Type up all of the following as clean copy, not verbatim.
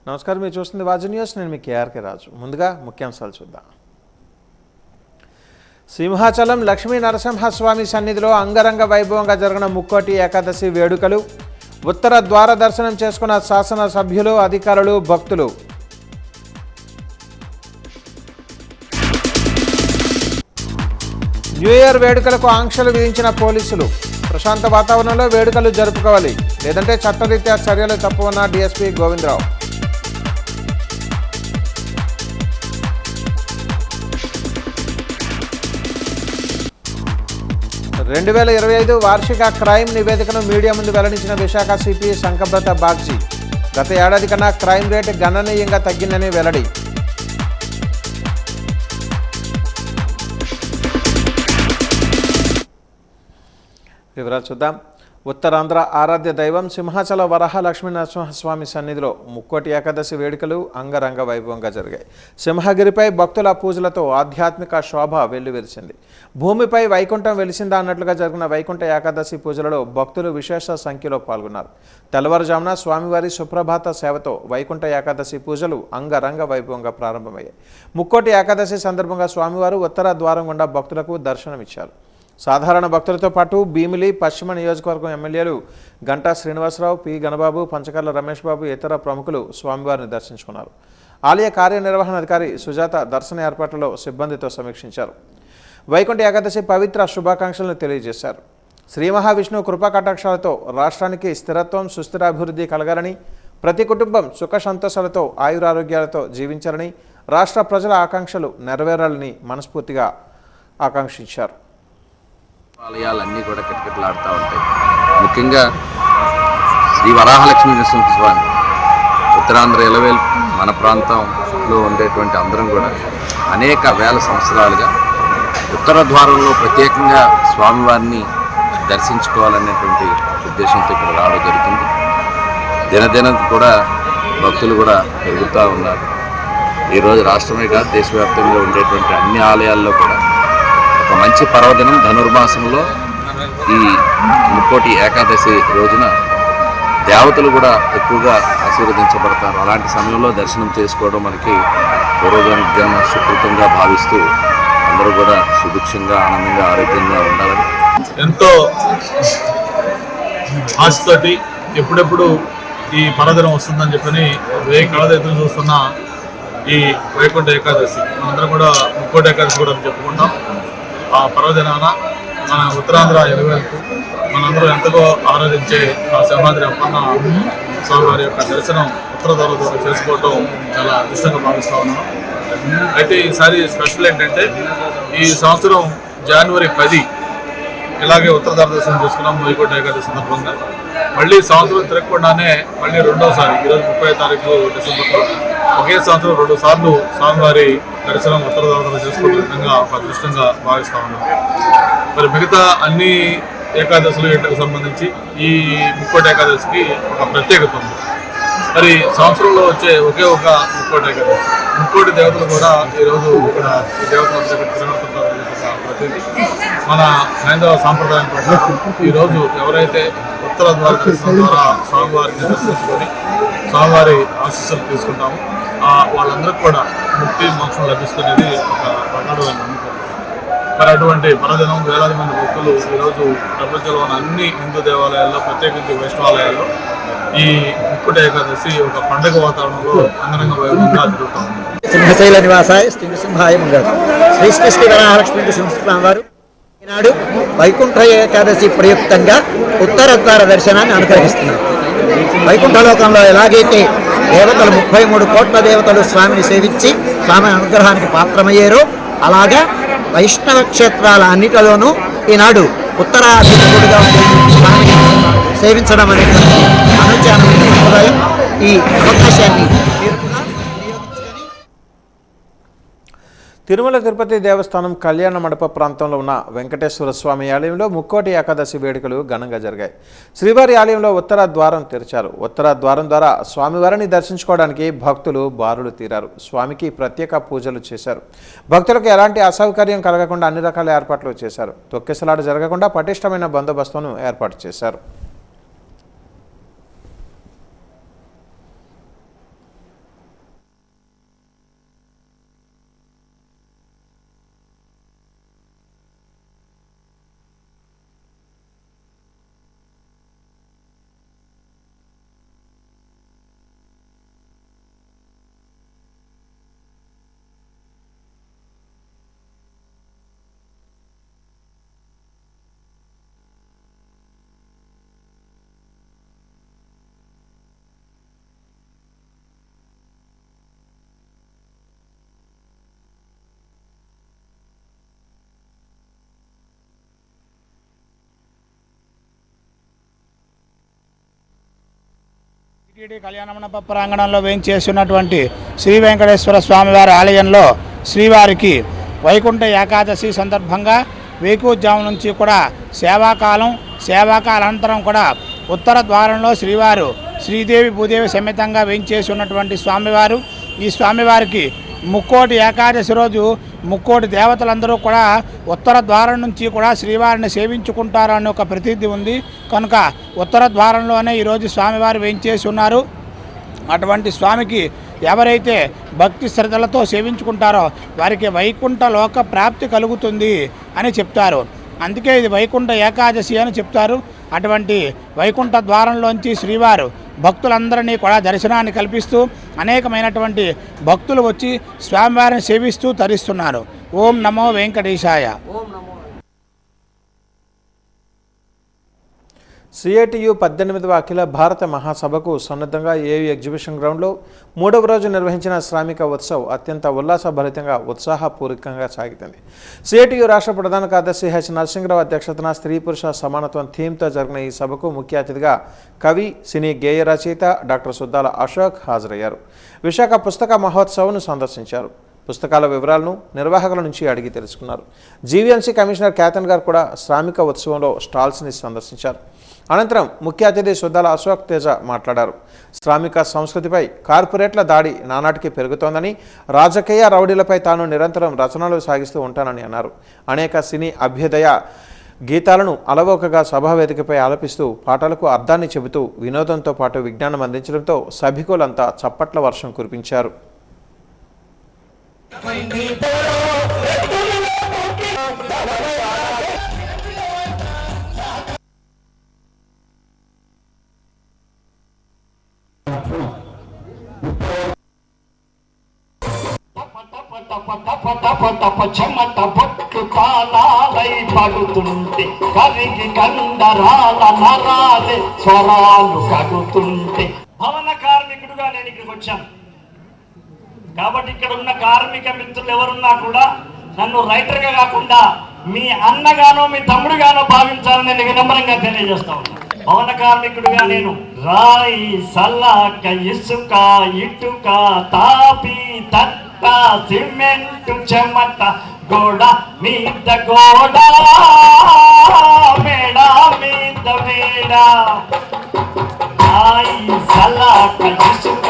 నమస్కారం, మీరు చూస్తుంది వాజీ న్యూస్. నేను మీ కేఆర్కే రాజు. ముందుగా ముఖ్యాంశాలు చూద్దాం. సింహాచలం లక్ష్మీ నరసింహస్వామి సన్నిధిలో అంగరంగ వైభవంగా జరిగిన ముక్కోటి ఏకాదశి వేడుకలు. ఉత్తర ద్వార దర్శనం చేసుకున్న శాసన సభ్యులు, అధికారులు, భక్తులు. న్యూ ఇయర్ వేడుకలకు ఆంక్షలు విధించిన పోలీసులు. ప్రశాంత వాతావరణంలో వేడుకలు జరుపుకోవాలి, లేదంటే చట్టరీత్యా చర్యలు తప్పవన్న డీఎస్పీ గోవిందరావు. రెండు 2025 వార్షిక క్రైమ్ నివేదికను మీడియా ముందు వెల్లడించిన విశాఖ సిపి శంకబ్రత బాగ్జీ. గత ఏడాది కన్నా క్రైమ్ రేటు గణనీయంగా తగ్గిందని వెల్లడి. వివరాలు చూద్దాం. ఉత్తరాంధ్ర ఆరాధ్య దైవం సింహాచల వరహ లక్ష్మీ నరసింహస్వామి సన్నిధిలో ముక్కోటి ఏకాదశి వేడుకలు అంగరంగ వైభవంగా జరిగాయి. సింహగిరిపై భక్తుల పూజలతో ఆధ్యాత్మిక శోభ వెల్లువిరిసింది. భూమిపై వైకుంఠం వెలిసిందా అన్నట్లుగా జరిగిన వైకుంఠ ఏకాదశి పూజలలో భక్తులు విశేష సంఖ్యలో పాల్గొన్నారు. తెల్లవారుజామున స్వామివారి సుప్రభాత సేవతో వైకుంఠ ఏకాదశి పూజలు అంగరంగ వైభవంగా ప్రారంభమయ్యాయి. ముక్కోటి ఏకాదశి సందర్భంగా స్వామివారు ఉత్తర ద్వారం గుండా భక్తులకు దర్శనమిచ్చారు. సాధారణ భక్తులతో పాటు భీమిలి పశ్చిమ నియోజకవర్గం ఎమ్మెల్యేలు గంటా శ్రీనివాసరావు, పి గణబాబు, పంచకర్ల రమేష్ బాబు, ఇతర ప్రముఖులు స్వామివారిని దర్శించుకున్నారు. ఆలయ కార్యనిర్వహణాధికారి సుజాత దర్శన ఏర్పాట్లలో సిబ్బందితో సమీక్షించారు. వైకుంఠ ఏకాదశి పవిత్ర శుభాకాంక్షలను తెలియజేశారు. శ్రీ మహావిష్ణువు కృపా కటాక్షాలతో రాష్ట్రానికి స్థిరత్వం, సుస్థిరాభివృద్ధి కలగాలని, ప్రతి కుటుంబం సుఖ సంతోషాలతో ఆయురారోగ్యాలతో జీవించాలని, రాష్ట్ర ప్రజల ఆకాంక్షలు నెరవేరాలని మనస్ఫూర్తిగా ఆకాంక్షించారు. ఆలయాలన్నీ కూడా కిటకిటలాడుతూ ఉంటాయి. ముఖ్యంగా శ్రీ వరాహలక్ష్మీ నరసింహస్వామి ఉత్తరాంధ్ర ఎలవేల్ మన ప్రాంతంలో ఉండేటువంటి అందరం కూడా అనేక వేల సంవత్సరాలుగా ఉత్తర ద్వారంలో ప్రత్యేకంగా స్వామివారిని దర్శించుకోవాలనేటువంటి ఉద్దేశంతో ఇక్కడ రావడం జరుగుతుంది. దినదినం కూడా భక్తులు కూడా పెరుగుతూ ఉన్నారు. ఈరోజు రాష్ట్రమే కాదు, దేశవ్యాప్తంగా ఉండేటువంటి అన్ని ఆలయాల్లో కూడా ఒక మంచి పర్వదినం ధనుర్మాసంలో ఈ ముక్కోటి ఏకాదశి రోజున దేవతలు కూడా ఎక్కువగా ఆశీర్వదించబడతారు. అలాంటి సమయంలో దర్శనం చేసుకోవడం మనకి పూర్వజన్మ సుకృతంగా భావిస్తూ అందరూ కూడా సుభిక్షంగా, ఆనందంగా, ఆరోగ్యంగా ఉండాలని ఎంతో ఆశతోటి ఎప్పుడెప్పుడు ఈ పర్వదినం వస్తుందని చెప్పని వేయి కళ ఎదురు చూస్తున్న ఈ వైకుంఠ ఏకాదశి మనందరం కూడా ముక్కోటి ఏకాదశి కూడా చెప్పుకుంటాం. ఆ పర్వదినాన మన ఉత్తరాంధ్ర ఎలువేలకు మనందరూ ఎంతగా ఆరాధించే ఆ సింహాద్రి అప్పన్న స్వామివారి యొక్క దర్శనం ఉత్తర ద్వారం ద్వారా చేసుకోవటం చాలా అదృష్టంగా భావిస్తూ ఉన్నాం. అయితే ఈసారి స్పెషల్ ఏంటంటే ఈ సంవత్సరం జనవరి 10 ఇలాగే ఉత్తర ద్వార దర్శనం చేసుకున్నాం వైకుంఠ ఏకాదశి సందర్భంగా. మళ్ళీ సంవత్సరం తిరగకుండానే మళ్ళీ రెండోసారి ఈరోజు 30వ తారీఖు డిసెంబర్లో ఒకే సంవత్సరం 2 సార్లు స్వామివారి దర్శనం ఉత్తర ద్వారం చేసుకునే విధంగా ఒక అదృష్టంగా భావిస్తూ ఉన్నాం. మరి మిగతా అన్ని ఏకాదశులు ఏటకు సంబంధించి ఈ ముక్కోటి ఏకాదశికి ఒక ప్రత్యేకత ఉంది. మరి సంవత్సరంలో వచ్చే ఒకే ఒక ముక్కోటి ఏకాదశి. ముక్కోటి దేవతలు కూడా ఈరోజు ఇక్కడ ఈ దేవతల ప్రతినిధి మన హైందవ సాంప్రదాయం ప్రకారం ఈరోజు ఎవరైతే ఉత్తర ద్వార దర్శనం ద్వారా స్వామివారిని దర్శించుకొని స్వామివారి ఆశీస్సులు తీసుకుంటామో వాళ్ళందరికీ కూడా ముక్తి, మోక్షం లభిస్తున్నది ఒక ప్రగాఢమైన నమ్మకం. మరి అటువంటి పర్వదినం వేలాది మంది భక్తులు ఈరోజు ప్రపంచంలో ఉన్న అన్ని హిందూ దేవాలయాల్లో, ప్రత్యేకించి వైష్ణవాలయాల్లో ఈ ముక్కోటి ఏకాదశి ఒక పండుగ వాతావరణంలో అంగరంగ వైభవంగా జరుగుతుంది. సింహశైల నివాసాయ శ్రీ నృసింహాయ మంగళం. శ్రీ శ్రీ వరాహలక్ష్మీ నరసింహస్వామి వారు ఈనాడు వైకుంఠ ఏకాదశి ప్రయుక్తంగా ఉత్తర ద్వార దర్శనాన్ని అనుగ్రహిస్తున్నారు. వైకుంఠలోకంలో ఎలాగైతే దేవతలు 33 కోట్ల దేవతలు స్వామిని సేవించి స్వామి అనుగ్రహానికి పాత్రమయ్యారో, అలాగా వైష్ణవ క్షేత్రాల అన్నిటిలోనూ ఈనాడు ఉత్తరాభిముఖుడుగా ఉండే స్వామిని సేవించడం అనేటువంటి అనుచారమైన సంప్రదాయం. ఈ అవకాశాన్ని తిరుమల తిరుపతి దేవస్థానం కళ్యాణ మండప ప్రాంతంలో ఉన్న వెంకటేశ్వర స్వామి ఆలయంలో ముక్కోటి ఏకాదశి వేడుకలు ఘనంగా జరిగాయి. శ్రీవారి ఆలయంలో ఉత్తర ద్వారం తెరిచారు. ఉత్తర ద్వారం ద్వారా స్వామివారిని దర్శించుకోవడానికి భక్తులు బారులు తీరారు. స్వామికి ప్రత్యేక పూజలు చేశారు. భక్తులకు ఎలాంటి అసౌకర్యం కలగకుండా అన్ని రకాల ఏర్పాట్లు చేశారు. తొక్కిసలాట జరగకుండా పటిష్టమైన బందోబస్తును ఏర్పాటు చేశారు. టీటీడీ కళ్యాణ మండప ప్రాంగణంలో వేయించేస్తున్నటువంటి శ్రీ వెంకటేశ్వర స్వామివారి ఆలయంలో శ్రీవారికి వైకుంఠ ఏకాదశి సందర్భంగా వేకువజాము నుంచి కూడా సేవాకాల అనంతరం కూడా ఉత్తర ద్వారంలో శ్రీవారు శ్రీదేవి భూదేవి సమేతంగా వేయించేసి ఉన్నటువంటి స్వామివారు ఈ స్వామివారికి ముక్కోటి ఏకాదశి రోజు ముక్కోటి దేవతలందరూ కూడా ఉత్తర ద్వారం నుంచి కూడా శ్రీవారిని సేవించుకుంటారు అనే ఒక ప్రతీతి ఉంది. కనుక ఉత్తర ద్వారంలోనే ఈరోజు స్వామివారు వేయించేసి ఉన్నారు. అటువంటి స్వామికి ఎవరైతే భక్తి శ్రద్ధలతో సేవించుకుంటారో వారికి వైకుంఠ లోక ప్రాప్తి కలుగుతుంది అని చెప్తారు. అందుకే ఇది వైకుంఠ ఏకాదశి అని చెప్తారు. అటువంటి వైకుంఠ ద్వారంలోంచి శ్రీవారు భక్తులందరినీ కూడా దర్శనాన్ని కల్పిస్తూ అనేకమైనటువంటి భక్తులు వచ్చి స్వామివారిని సేవిస్తూ తరిస్తున్నారు. ఓం నమో వెంకటేశాయ. సిఐటియు 18వ అఖిల భారత మహాసభకు సన్నద్ధంగా ఏయూ ఎగ్జిబిషన్ గ్రౌండ్లో 3వ రోజు నిర్వహించిన శ్రామిక ఉత్సవ్ అత్యంత ఉల్లాసభరితంగా ఉత్సాహపూర్వకంగా సాగుతుంది. సిఐటియు రాష్ట్ర ప్రధాన కార్యదర్శి హెచ్ నరసింహరావు అధ్యక్షతన స్త్రీ పురుష సమానత్వం థీమ్తో జరిగిన ఈ సభకు ముఖ్య అతిథిగా కవి, సినీ గేయ రచయిత డాక్టర్ సుద్దాల అశోక్ హాజరయ్యారు. విశాఖ పుస్తక మహోత్సవ్ను సందర్శించారు. పుస్తకాల వివరాలను నిర్వాహకుల నుంచి అడిగి తెలుసుకున్నారు. జీవీఎంసీ కమిషనర్ క్యాథన్ గారు కూడా శ్రామిక ఉత్సవంలో స్టాల్స్ని సందర్శించారు. అనంతరం ముఖ్య అతిథి సుద్దాల అశోక్ తేజ మాట్లాడారు. శ్రామిక సంస్కృతిపై కార్పొరేట్ల దాడి నానాటికి పెరుగుతోందని, రాజకీయ రౌడీలపై తాను నిరంతరం రచనలు సాగిస్తూ ఉంటానని అన్నారు. అనేక సినీ అభ్యుదయ గీతాలను అలవోకగా సభావేదికపై ఆలపిస్తూ పాటలకు అర్థాన్ని చెబుతూ వినోదంతో పాటు విజ్ఞానం అందించడంతో సభికులంతా చప్పట్ల వర్షం కురిపించారు. చెమట బొట్టు తాళాలై పడుతుంటే కరిగి కండరాల నరాలే స్వరాలు కడుతుంటే భవన కార్మికుడుగా నేను ఇక్కడికి వచ్చాను. కాబట్టి ఇక్కడ ఉన్న కార్మిక మిత్రులు ఎవరున్నా కూడా నన్ను రైటర్గా కాకుండా మీ అన్నగానో మీ తమ్ముడుగానో భావించాలని నేను వినమ్రంగా తెలియజేస్తా ఉన్నాను. భవన కార్మికుడుగా నేను రాయి, సల్లాక, ఇసుక, ఇటుక, తాపి, తట్ట, సిమెంట్, చెమట, గోడ మీద గోడ, మేడ మీద మేడ, రాయి, సల్లాక, ఇసుక,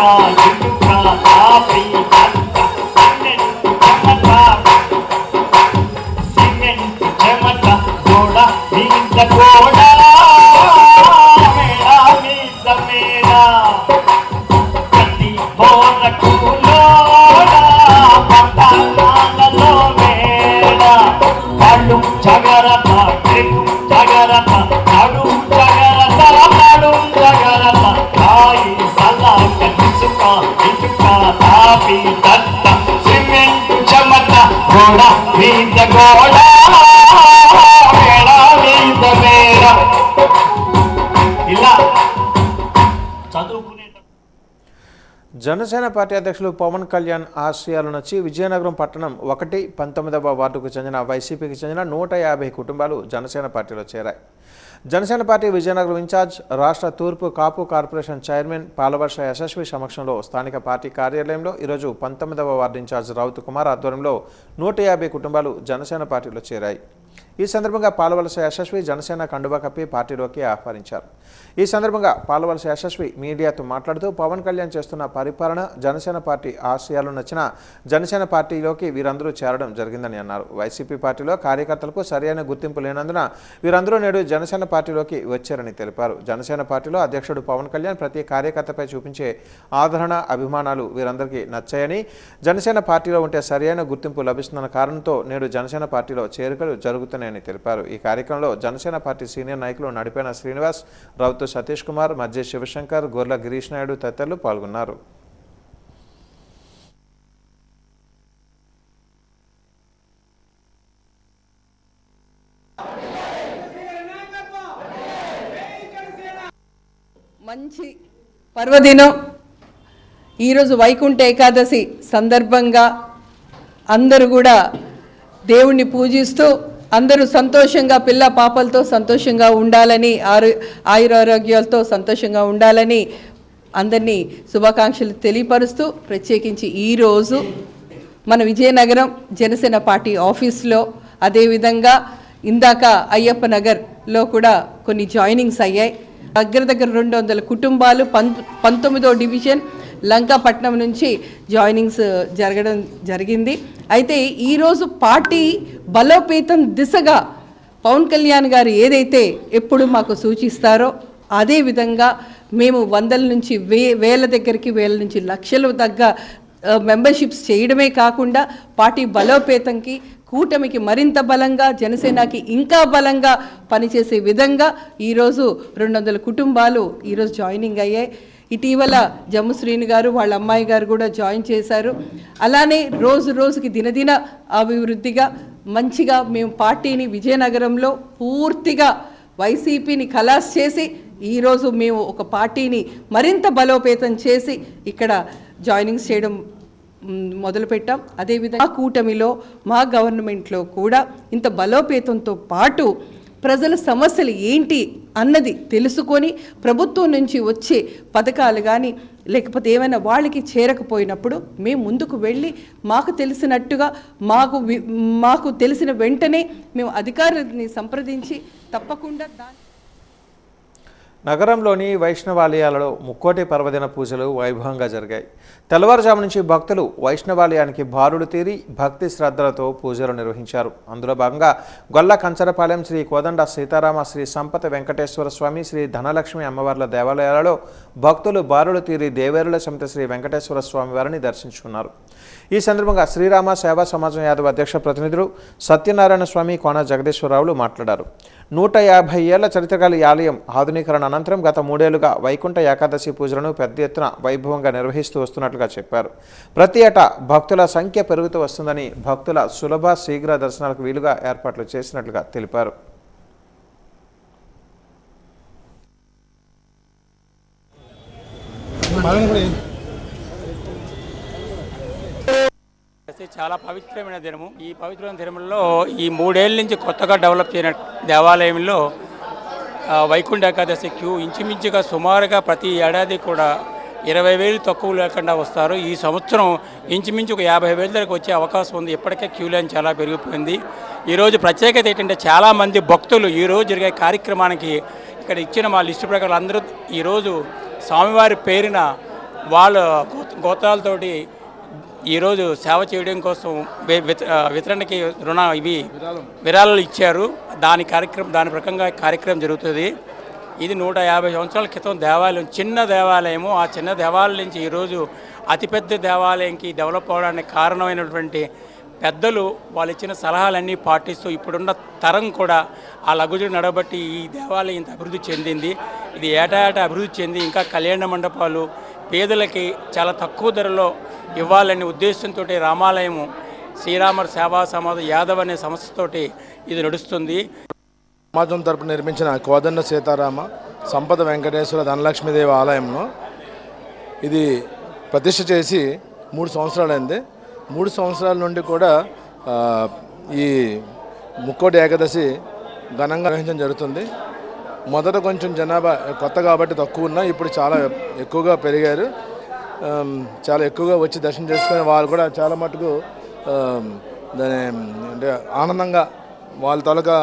ఇటుక, తాపి, తట్ట, సిమెంట్, చెమట, గోడ మీద గోడ, మేడ మీద మేడ, ప్రతి బోరకు పట్టణాలలో మేడ, కళ్ళు జగరత, జగరత, నడు జగరత, నడు జగరత, రాయి, సల్లాక, ఇసుక, ఇటుక, తాపి, తట్ట, సిమెంట్, చెమట, గోడ మీద గోడ, మేడ మీద మేడ, ఇలా చదువుకునే జనసేన పార్టీ అధ్యక్షులు పవన్ కళ్యాణ్ ఆశయాలు నచ్చి విజయనగరం పట్టణం 19వ వార్డుకు చెందిన వైసీపీకి చెందిన 150 కుటుంబాలు జనసేన పార్టీలో చేరాయి. జనసేన పార్టీ విజయనగరం ఇన్ఛార్జ్, రాష్ట్ర తూర్పు కాపు కార్పొరేషన్ చైర్మన్ పాలవర్ష యశస్వి సమక్షంలో స్థానిక పార్టీ కార్యాలయంలో ఈరోజు 19వ వార్డు ఇన్ఛార్జ్ రౌత్ కుమార్ ఆధ్వర్యంలో 150 కుటుంబాలు జనసేన పార్టీలో చేరాయి. ఈ సందర్భంగా పాలవలస యశస్వి జనసేన కండువా కప్పి పార్టీలోకి ఆహ్వానించారు. ఈ సందర్భంగా పాలవలస యశస్వి మీడియాతో మాట్లాడుతూ పవన్ కళ్యాణ్ చేస్తున్న పరిపాలన, జనసేన పార్టీ ఆశయాలు నచ్చిన జనసేన పార్టీలోకి వీరందరూ చేరడం జరిగిందని అన్నారు. వైసీపీ పార్టీలో కార్యకర్తలకు సరైన గుర్తింపు లేనందున వీరందరూ నేడు జనసేన పార్టీలోకి వచ్చారని తెలిపారు. జనసేన పార్టీలో అధ్యక్షుడు పవన్ కళ్యాణ్ ప్రతి కార్యకర్తపై చూపించే ఆదరణ, అభిమానాలు వీరందరికీ నచ్చాయని, జనసేన పార్టీలో ఉంటే సరైన గుర్తింపు లభిస్తున్న కారణంతో నేడు జనసేన పార్టీలో చేరికలు జరుగుతున్నాయని తెలిపారు. ఈ కార్యక్రమంలో జనసేన పార్టీ సీనియర్ నాయకులు నడిపేన శ్రీనివాస్, రౌతు సతీష్ కుమార్, మధ్య శివశంకర్, గొర్ల గిరీష్ నాయుడు తదితరులు పాల్గొన్నారు. మంచి పర్వదినం ఈరోజు వైకుంఠ ఏకాదశి సందర్భంగా అందరూ కూడా దేవుణ్ణి పూజిస్తూ అందరూ సంతోషంగా పిల్ల పాపలతో సంతోషంగా ఉండాలని, ఆయురారోగ్యాలతో సంతోషంగా ఉండాలని అందరినీ శుభాకాంక్షలు తెలియపరుస్తూ ప్రత్యేకించి ఈరోజు మన విజయనగరం జనసేన పార్టీ ఆఫీస్లో, అదేవిధంగా ఇందాక అయ్యప్ప నగర్లో కూడా కొన్ని జాయినింగ్స్ అయ్యాయి. దగ్గర 200 కుటుంబాలు 19వ డివిజన్ లంకాపట్నం నుంచి జాయినింగ్స్ జరగడం జరిగింది. అయితే ఈరోజు పార్టీ బలోపేతం దిశగా పవన్ కళ్యాణ్ గారు ఏదైతే ఎప్పుడు మాకు సూచిస్తారో అదే విధంగా మేము 100 నుంచి 1000 దగ్గరికి 1000 నుంచి లక్షలు దగ్గ మెంబర్షిప్స్ చేయడమే కాకుండా పార్టీ బలోపేతంకి, కూటమికి మరింత బలంగా, జనసేనకి ఇంకా బలంగా పనిచేసే విధంగా ఈరోజు 200 కుటుంబాలు ఈరోజు జాయినింగ్ అయ్యాయి. ఇటీవల జమ్ము శ్రీని గారు వాళ్ళ అమ్మాయి గారు కూడా జాయిన్ చేశారు. అలానే రోజుకి దినదిన అభివృద్ధిగా మంచిగా మేము పార్టీని విజయనగరంలో పూర్తిగా వైసీపీని ఖలాస్ చేసి ఈరోజు మేము ఒక పార్టీని మరింత బలోపేతం చేసి ఇక్కడ జాయినింగ్స్ చేయడం మొదలుపెట్టాం. అదేవిధంగా కూటమిలో మా గవర్నమెంట్లో కూడా ఇంత బలోపేతంతో పాటు ప్రజల సమస్యలు ఏంటి అన్నది తెలుసుకొని ప్రభుత్వం నుంచి వచ్చే పథకాలు కానీ లేకపోతే ఏమైనా వాళ్ళకి చేరకపోయినప్పుడు మేము ముందుకు వెళ్ళి మాకు తెలిసినట్టుగా మాకు తెలిసిన వెంటనే మేము అధికారులని సంప్రదించి తప్పకుండా నగరంలోని వైష్ణవాలయాలలో ముక్కోటి పర్వదిన పూజలు వైభవంగా జరిగాయి. తెల్లవారుజాము నుంచి భక్తులు వైష్ణవాలయానికి బారులు తీరి భక్తి శ్రద్ధలతో పూజలు నిర్వహించారు. అందులో భాగంగా గొల్ల కంచరపాలెం శ్రీ కోదండ సీతారామ, శ్రీ సంపత వెంకటేశ్వర స్వామి, శ్రీ ధనలక్ష్మి అమ్మవార్ల దేవాలయాలలో భక్తులు బారులు తీరి దేవేరుల సమేత శ్రీ వెంకటేశ్వర స్వామి వారిని దర్శించుకున్నారు. ఈ సందర్భంగా శ్రీరామ సేవా సమాజం యాదవ్ అధ్యక్ష ప్రతినిధులు సత్యనారాయణ స్వామి, కోన జగదీశ్వరరావులు మాట్లాడారు. 150 ఏళ్ల చరిత్ర గల ఆలయం ఆధునీకరణ అనంతరం గత 3 ఏళ్లుగా వైకుంఠ ఏకాదశి పూజలను పెద్ద ఎత్తున వైభవంగా నిర్వహిస్తూ వస్తున్నట్లుగా చెప్పారు. ప్రతి ఏటా భక్తుల సంఖ్య పెరుగుతూ వస్తుందని, భక్తుల సులభ శీఘ్ర దర్శనాలకు వీలుగా ఏర్పాట్లు చేసినట్లుగా తెలిపారు. చాలా పవిత్రమైన దినము. ఈ పవిత్రమైన దినంలో ఈ 3 ఏళ్ళ నుంచి కొత్తగా డెవలప్ చేయన దేవాలయంలో వైకుంఠ ఏకాదశి క్యూ ఇంచుమించుగా సుమారుగా ప్రతి ఏడాది కూడా 20,000 తక్కువ లేకుండా వస్తారు. ఈ సంవత్సరం ఇంచుమించు ఒక 50,000 దగ్గరకు వచ్చే అవకాశం ఉంది. ఇప్పటికే క్యూ లైన్ చాలా పెరిగిపోయింది. ఈరోజు ప్రత్యేకత ఏంటంటే చాలామంది భక్తులు ఈరోజు జరిగే కార్యక్రమానికి ఇక్కడ ఇచ్చిన మా లిస్టు ప్రకారం అందరూ ఈరోజు స్వామివారి పేరున వాళ్ళ గోత్రాలతోటి ఈరోజు సేవ చేయడం కోసం వితరణకి విరాళాలు ఇచ్చారు. దాని ప్రకంగా కార్యక్రమం జరుగుతుంది. ఇది 150 సంవత్సరాల క్రితం దేవాలయం, చిన్న దేవాలయము. ఆ చిన్న దేవాలయం నుంచి ఈరోజు అతిపెద్ద దేవాలయంకి డెవలప్ అవడానికి కారణమైనటువంటి పెద్దలు వాళ్ళు ఇచ్చిన సలహాలన్నీ పాటిస్తూ ఇప్పుడున్న తరం కూడా ఆ లగుజు నడబట్టి ఈ దేవాలయం ఇంత అభివృద్ధి చెందింది. ఇది ఏటా అభివృద్ధి చెంది ఇంకా కళ్యాణ మండపాలు పేదలకి చాలా తక్కువ ధరలో ఇవ్వాలనే ఉద్దేశంతో రామాలయము శ్రీరామ సేవా సమాజం యాదవ్ అనే సంస్థతోటి ఇది నడుస్తుంది. సమాజం తరపున నిర్మించిన కోదండ సీతారామ, సంపద వెంకటేశ్వర, ధనలక్ష్మీదేవి ఆలయంలో ఇది ప్రతిష్ఠ చేసి 3 సంవత్సరాలైంది. 3 సంవత్సరాల నుండి కూడా ఈ ముక్కోటి ఏకాదశి ఘనంగా నిర్వహించడం జరుగుతుంది. మొదట కొంచెం జనాభా కొత్త కాబట్టి తక్కువ ఉన్నా ఇప్పుడు చాలా ఎక్కువగా పెరిగారు. చాలా ఎక్కువగా వచ్చి దర్శనం చేసుకుని వాళ్ళు కూడా చాలా మటుకు దాని అంటే ఆనందంగా వాళ్ళ తాలూకా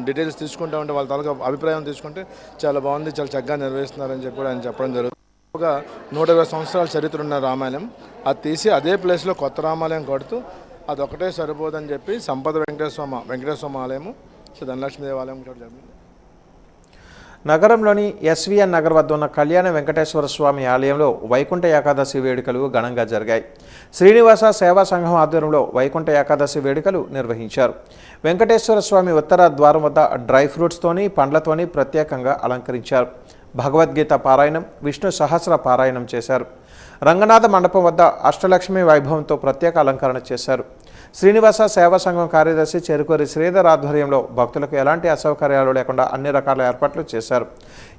డీటెయిల్స్ తీసుకుంటూ ఉంటే వాళ్ళ తాలూకా అభిప్రాయం తీసుకుంటే చాలా బాగుంది, చాలా చక్కగా నిర్వహిస్తున్నారని చెప్పి కూడా ఆయన చెప్పడం జరుగుతుంది. ఒక 120 సంవత్సరాల చరిత్ర ఉన్న రామాలయం అది తీసి అదే ప్లేస్లో కొత్త రామాలయం కడుతూ అదొకటే సరిపోదని చెప్పి సంపద వెంకటేశ్వర ఆలయము, ధనలక్ష్మీ దేవాలయం కూడా జరిగింది. నగరంలోని ఎస్వీఎన్ నగర్ వద్ద ఉన్న కళ్యాణ వెంకటేశ్వర స్వామి ఆలయంలో వైకుంఠ ఏకాదశి వేడుకలు ఘనంగా జరిగాయి. శ్రీనివాస సేవా సంఘం ఆధ్వర్యంలో వైకుంఠ ఏకాదశి వేడుకలు నిర్వహించారు. వెంకటేశ్వర స్వామి ఉత్తర ద్వారం వద్ద డ్రై ఫ్రూట్స్తోని పండ్లతోని ప్రత్యేకంగా అలంకరించారు. భగవద్గీత పారాయణం, విష్ణు సహస్ర పారాయణం చేశారు. రంగనాథ మండపం వద్ద అష్టలక్ష్మి వైభవంతో ప్రత్యేక అలంకరణ చేశారు. శ్రీనివాస సేవా సంఘం కార్యదర్శి చెరుకూరి శ్రీధర్ ఆధ్వర్యంలో భక్తులకు ఎలాంటి అసౌకర్యాలు లేకుండా అన్ని రకాల ఏర్పాట్లు చేశారు.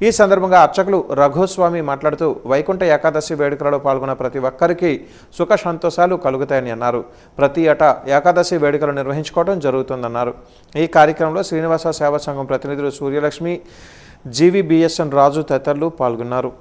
ఈ సందర్భంగా అర్చకులు రఘుస్వామి మాట్లాడుతూ వైకుంఠ ఏకాదశి వేడుకలలో పాల్గొన్న ప్రతి ఒక్కరికి సుఖ సంతోషాలు కలుగుతాయని అన్నారు. ప్రతి ఏటా ఏకాదశి వేడుకలు నిర్వహించుకోవడం జరుగుతుందన్నారు. ఈ కార్యక్రమంలో శ్రీనివాస సేవా సంఘం ప్రతినిధులు సూర్యలక్ష్మి, జీవీబీఎస్ఎన్ రాజు తదితరులు పాల్గొన్నారు.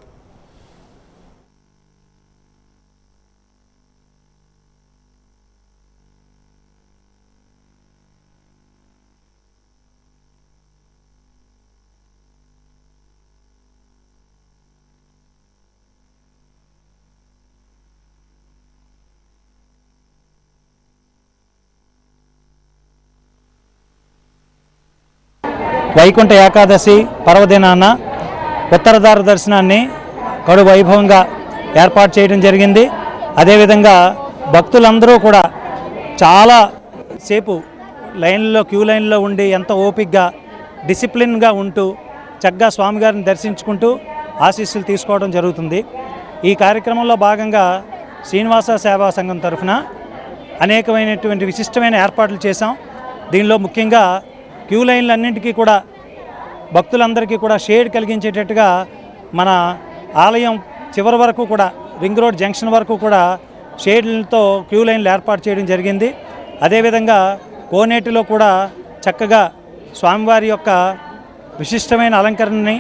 వైకుంఠ ఏకాదశి పర్వదినాన ఉత్తరద్వార దర్శనాన్ని కడు వైభవంగా ఏర్పాటు చేయడం జరిగింది. అదేవిధంగా భక్తులందరూ కూడా చాలా సేపు క్యూ లైన్లో ఉండి ఎంతో ఓపికగా డిసిప్లిన్గా ఉంటూ చక్కగా స్వామివారిని దర్శించుకుంటూ ఆశీస్సులు తీసుకోవడం జరుగుతుంది. ఈ కార్యక్రమంలో భాగంగా శ్రీనివాస సేవా సంఘం తరఫున అనేకమైనటువంటి విశిష్టమైన ఏర్పాట్లు చేశాం. దీనిలో ముఖ్యంగా క్యూ లైన్లన్నింటికీ కూడా భక్తులందరికీ కూడా షేడ్ కలిగించేటట్టుగా మన ఆలయం చివరి వరకు కూడా రింగ్ రోడ్ జంక్షన్ వరకు కూడా షేడ్లతో క్యూ లైన్లు ఏర్పాటు చేయడం జరిగింది. అదేవిధంగా కోనేటిలో కూడా చక్కగా స్వామివారి యొక్క విశిష్టమైన అలంకరణని,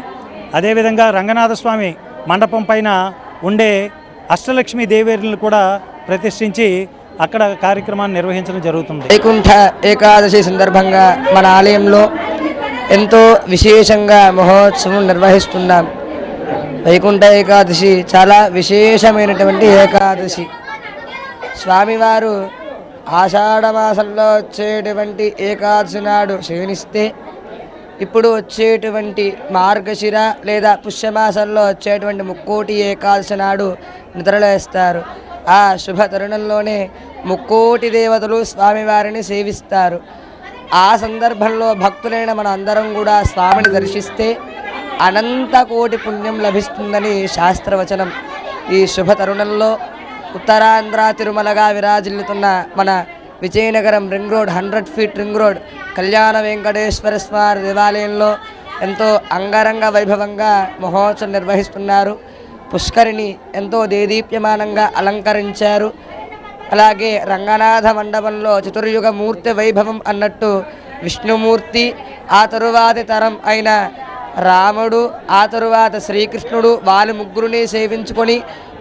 అదేవిధంగా రంగనాథ స్వామి మండపం పైన ఉండే అష్టలక్ష్మి దేవేరులను కూడా ప్రతిష్ఠించి అక్కడ కార్యక్రమాన్ని నిర్వహించడం జరుగుతుంది. వైకుంఠ ఏకాదశి సందర్భంగా మన ఆలయంలో ఎంతో విశేషంగా మహోత్సవం నిర్వహిస్తున్నాం. వైకుంఠ ఏకాదశి చాలా విశేషమైనటువంటి ఏకాదశి. స్వామివారు ఆషాఢ మాసంలో వచ్చేటువంటి ఏకాదశి నాడు శయనిస్తే ఇప్పుడు వచ్చేటువంటి మార్గశిర లేదా పుష్యమాసంలో వచ్చేటువంటి ముక్కోటి ఏకాదశి నాడు నిద్రలేస్తారు. ఆ శుభ తరుణంలోనే ముక్కోటి దేవతలు స్వామివారిని సేవిస్తారు. ఆ సందర్భంలో భక్తులైన మన అందరం కూడా స్వామిని దర్శిస్తే అనంత కోటి పుణ్యం లభిస్తుందని శాస్త్రవచనం. ఈ శుభ తరుణంలో ఉత్తరాంధ్ర తిరుమలగా విరాజిల్లుతున్న మన Vizianagaram ring road 100 feet ring road కళ్యాణ వెంకటేశ్వర స్వామి దేవాలయంలో ఎంతో అంగరంగ వైభవంగా మహోత్సవం నిర్వహిస్తున్నారు. పుష్కరిణి ఎంతో దేదీప్యమానంగా అలంకరించారు. అలాగే రంగనాథ మండపంలో చతుర్యుగ మూర్తి వైభవం అన్నట్టు విష్ణుమూర్తి, ఆ తరువాతి తరం అయిన రాముడు, ఆ తరువాత శ్రీకృష్ణుడు, వాళ్ళ ముగ్గురిని సేవించుకొని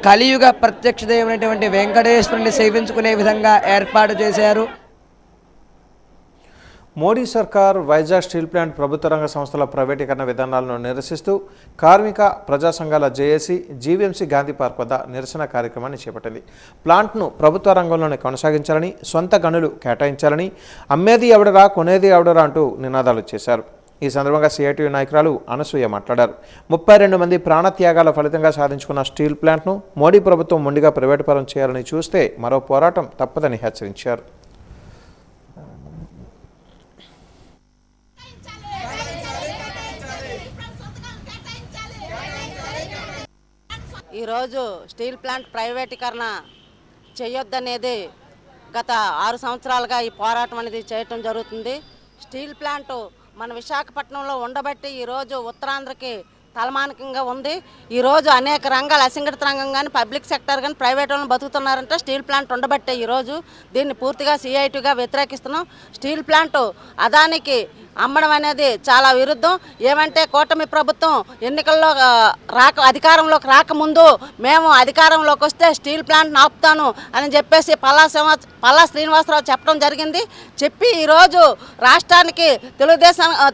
కలియుగ ప్రత్యక్ష దేవుడైనటువంటి వెంకటేశ్వరుని సేవించుకునే విధంగా ఏర్పాటు చేశారు. మోడీ సర్కార్ వైజాగ్ స్టీల్ ప్లాంట్ ప్రభుత్వ రంగ సంస్థల ప్రైవేటీకరణ విధానాలను నిరసిస్తూ కార్మిక ప్రజా సంఘాల జేఏసీ జీవీఎంసీ గాంధీ పార్క్ వద్ద నిరసన కార్యక్రమాన్ని చేపట్టింది. ప్లాంట్ను ప్రభుత్వ రంగంలోనే కొనసాగించాలని, సొంత గనులు కేటాయించాలని, అమ్మేది ఎవడరా కొనేది ఎవడరా అంటూ నినాదాలు చేశారు. ఈ సందర్భంగా సిఐటియు నాయకురాలు అనసూయ మాట్లాడారు. 32 మంది ప్రాణత్యాగాల ఫలితంగా సాధించుకున్న స్టీల్ ప్లాంట్ను మోడీ ప్రభుత్వం మొండిగా ప్రైవేటుపరం చేయాలని చూస్తే మరో పోరాటం తప్పదని హెచ్చరించారు. ఈరోజు స్టీల్ ప్లాంట్ ప్రైవేటీకరణ చేయొద్దనేది గత 6 సంవత్సరాలుగా ఈ పోరాటం అనేది చేయటం జరుగుతుంది. స్టీల్ ప్లాంట్ మన విశాఖపట్నంలో ఉండబట్టి ఈరోజు ఉత్తరాంధ్రకి తలమానికంగా ఉంది. ఈరోజు అనేక రంగాలు, అసంఘటిత రంగం కానీ పబ్లిక్ సెక్టర్ కానీ ప్రైవేట్ వాళ్ళని బతుకుతున్నారంటే స్టీల్ ప్లాంట్ ఉండబట్టే ఈరోజు దీన్ని పూర్తిగా సిఐటిగా వ్యతిరేకిస్తున్నాం. స్టీల్ ప్లాంట్ అదానికి అమ్మడం అనేది చాలా విరుద్ధం. ఏమంటే కూటమి ప్రభుత్వం ఎన్నికల్లో అధికారంలోకి రాకముందు మేము అధికారంలోకి వస్తే స్టీల్ ప్లాంట్ ఆపుతాను అని చెప్పేసి పల్లా శ్రీనివాసరావు చెప్పడం జరిగింది. చెప్పి ఈరోజు రాష్ట్రానికి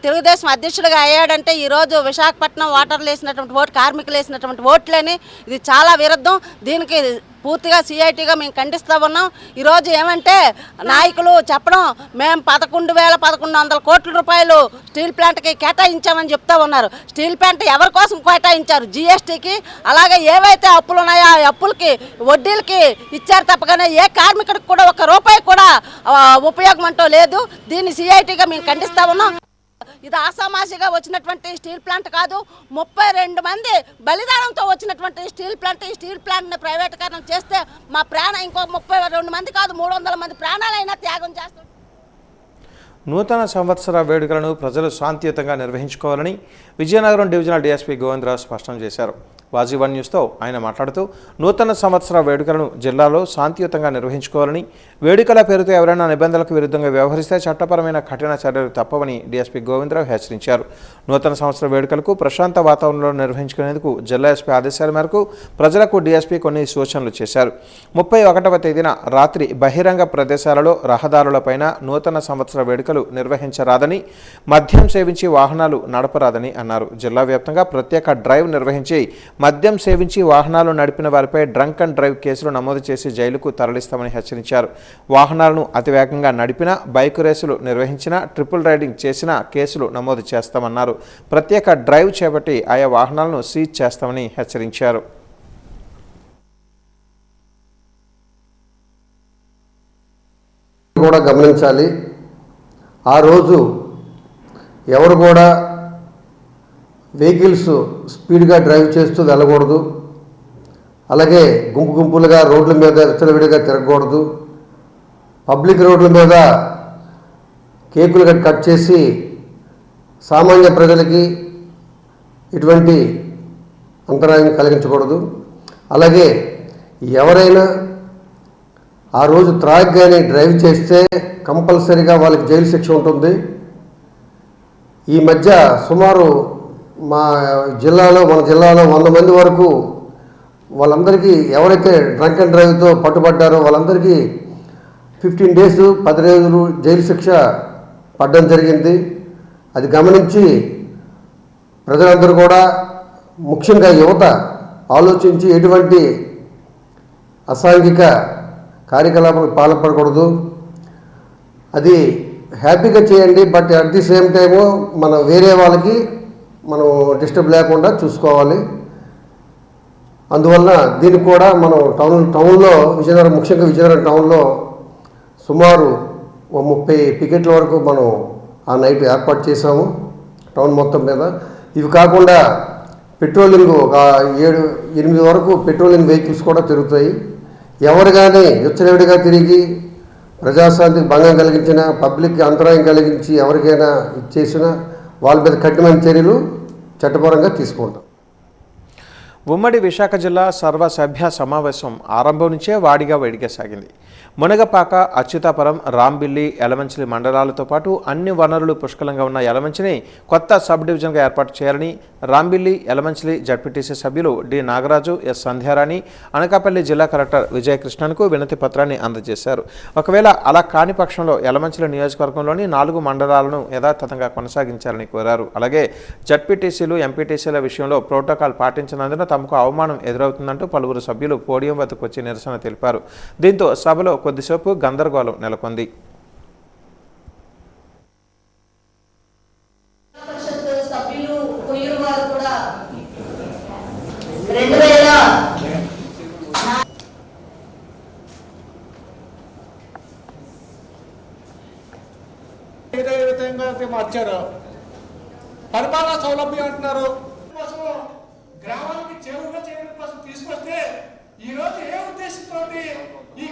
తెలుగుదేశం అధ్యక్షుడిగా అయ్యాడంటే ఈరోజు విశాఖపట్నం వాటర్లు వేసినటువంటి ఓటు, కార్మికులు వేసినటువంటి ఓట్లేని ఇది చాలా విరుద్ధం. దీనికి పూర్తిగా సిఐటిగా మేము ఖండిస్తూ ఉన్నాం. ఈరోజు ఏమంటే నాయకులు చెప్పడం మేము 11,100 కోట్ల రూపాయలు స్టీల్ ప్లాంట్కి కేటాయించామని చెప్తా ఉన్నారు. స్టీల్ ప్లాంట్ ఎవరి కోసం కేటాయించారు? జిఎస్టీకి. అలాగే ఏవైతే అప్పులు ఉన్నాయో ఆ అప్పులకి వడ్డీలకి ఇచ్చారు తప్పగానే ఏ కార్మికుడికి కూడా 1 రూపాయి కూడా ఉపయోగం అంటూ లేదు. దీన్ని సిఐటిగా మేము ఖండిస్తూ ఉన్నాం. ఇది ఆసామాసిగా వచ్చినటువంటి స్టీల్ ప్లాంట్ కాదు. 32 మంది బలిదానంతో వచ్చినటువంటి స్టీల్ ప్లాంట్. ఈ స్టీల్ ప్లాంట్ని ప్రైవేటీకరణ చేస్తే మా ఇంకో 32 మంది కాదు 300 మంది ప్రాణాలైనా త్యాగం చేస్తాం. నూతన సంవత్సర వేడుకలను ప్రజలు శాంతియుతంగా నిర్వహించుకోవాలని విజయనగరం డివిజనల్ డిఎస్పీ గోవిందరావు స్పష్టం చేశారు. వాజీ1 న్యూస్తో ఆయన మాట్లాడుతూ నూతన సంవత్సర వేడుకలను జిల్లాలో శాంతియుతంగా నిర్వహించుకోవాలని, వేడుకల పేరుతో ఎవరైనా నిబంధనలకు విరుద్ధంగా వ్యవహరిస్తే చట్టపరమైన కఠిన చర్యలు తప్పవని డీఎస్పీ గోవిందరావు హెచ్చరించారు. నూతన సంవత్సర వేడుకలకు ప్రశాంత వాతావరణంలో నిర్వహించుకునేందుకు జిల్లా ఎస్పీ ఆదేశాల మేరకు ప్రజలకు డీఎస్పీ కొన్ని సూచనలు చేశారు. 31వ తేదీన రాత్రి బహిరంగ ప్రదేశాలలో, రహదారులపైన నూతన సంవత్సర వేడుకలు వేడుకలు నిర్వహించరాదని, మద్యం సేవించి వాహనాలు నడపరాదని అన్నారు. జిల్లా వ్యాప్తంగా ప్రత్యేక డ్రైవ్ నిర్వహించి మద్యం సేవించి వాహనాలు నడిపిన వారిపై డ్రంక్ అండ్ డ్రైవ్ కేసులు నమోదు చేసి జైలుకు తరలిస్తామని హెచ్చరించారు. వాహనాలను అతివేగంగా నడిపినా, బైక్ రేసులు నిర్వహించినా, ట్రిపుల్ రైడింగ్ చేసినా కేసులు నమోదు చేస్తామన్నారు. ప్రత్యేక డ్రైవ్ చేపట్టి ఆయా వాహనాలను సీజ్ చేస్తామని హెచ్చరించారు. కూడా గమనించాలి. ఆ రోజు ఎవరు కూడా వెహికల్స్ స్పీడ్గా డ్రైవ్ చేస్తూ వెళ్ళకూడదు. అలాగే గుంపులుగా రోడ్ల మీద విచ్చలవిడిగా తిరగకూడదు. పబ్లిక్ రోడ్ల మీద కేకులు కట్ చేసి సామాన్య ప్రజలకి ఎటువంటి అంతరాయం కలిగించకూడదు. అలాగే ఎవరైనా ఆ రోజు త్రాగ్గానే డ్రైవ్ చేస్తే కంపల్సరీగా వాళ్ళకి జైలు శిక్ష ఉంటుంది. ఈ మధ్య సుమారు మన జిల్లాలో 100 మంది వరకు వాళ్ళందరికీ ఎవరైతే డ్రంక్ అండ్ డ్రైవ్తో పట్టుబడ్డారో వాళ్ళందరికీ 15 డేస్ 10 రోజులు జైలు శిక్ష పడడం జరిగింది. అది గమనించి ప్రజలందరూ కూడా, ముఖ్యంగా యువత ఆలోచించి ఎటువంటి అసాంఘిక కార్యకలాపాలకు పాల్పడకూడదు. అది హ్యాపీగా చేయండి, but at the same time మనం వేరే వాళ్ళకి మనం డిస్టర్బ్ లేకుండా చూసుకోవాలి. అందువల్ల దీనికి కూడా మనం టౌన్లో విజయనగరం, ముఖ్యంగా విజయనగరం టౌన్లో సుమారు 30 పికెట్ల వరకు మనం ఆ నైట్ ఏర్పాటు చేశాము టౌన్ మొత్తం మీద. ఇవి కాకుండా పెట్రోలింగ్ ఒక 7-8 వరకు పెట్రోలింగ్ వెహికల్స్ కూడా తిరుగుతాయి. ఎవరు కానీ విచ్చలవిడిగా తిరిగి ప్రజాశాంతికి భంగం కలిగించిన, పబ్లిక్కి అంతరాయం కలిగించి ఎవరికైనా ఇచ్చేసినా వాళ్ళ మీద కఠినమైన చర్యలు చట్టపరంగా తీసుకుంటాం. ఉమ్మడి విశాఖ జిల్లా సర్వసభ్య సమావేశం ఆరంభం నుంచే వేడిగా సాగింది. మునగపాక, అచ్యుతాపురం, రాంబిల్లి, యలమంచిలి మండలాలతో పాటు అన్ని వనరులు పుష్కలంగా ఉన్న యలమంచిని కొత్త సబ్ డివిజన్గా ఏర్పాటు చేయాలని రాంబిల్లి, యలమంచిలి జడ్పీటీసీ సభ్యులు డి నాగరాజు, ఎస్ సంధ్యారాణి అనకాపల్లి జిల్లా కలెక్టర్ విజయకృష్ణన్కు వినతి పత్రాన్ని అందజేశారు. ఒకవేళ అలా కాని పక్షంలో యలమంచిలి నియోజకవర్గంలోని 4 మండలాలను యథాతథంగా కొనసాగించాలని కోరారు. అలాగే జడ్పీటీసీలు, ఎంపీటీసీల విషయంలో ప్రోటోకాల్ పాటించినందున తమకు అవమానం ఎదురవుతుందంటూ పలువురు సభ్యులు పోడియం వద్దకు వచ్చి నిరసన తెలిపారు. దీంతో సభలో కొద్దిసేపు గందరగోళం నెలకొంది. మార్చారు. పరిపాలనా సౌలభ్యం అంటున్నారు, గ్రామానికి చేరువుగా చేయడం కోసం తీసుకొస్తే ఈ రోజు ఏ ఉద్దేశంతో ఈ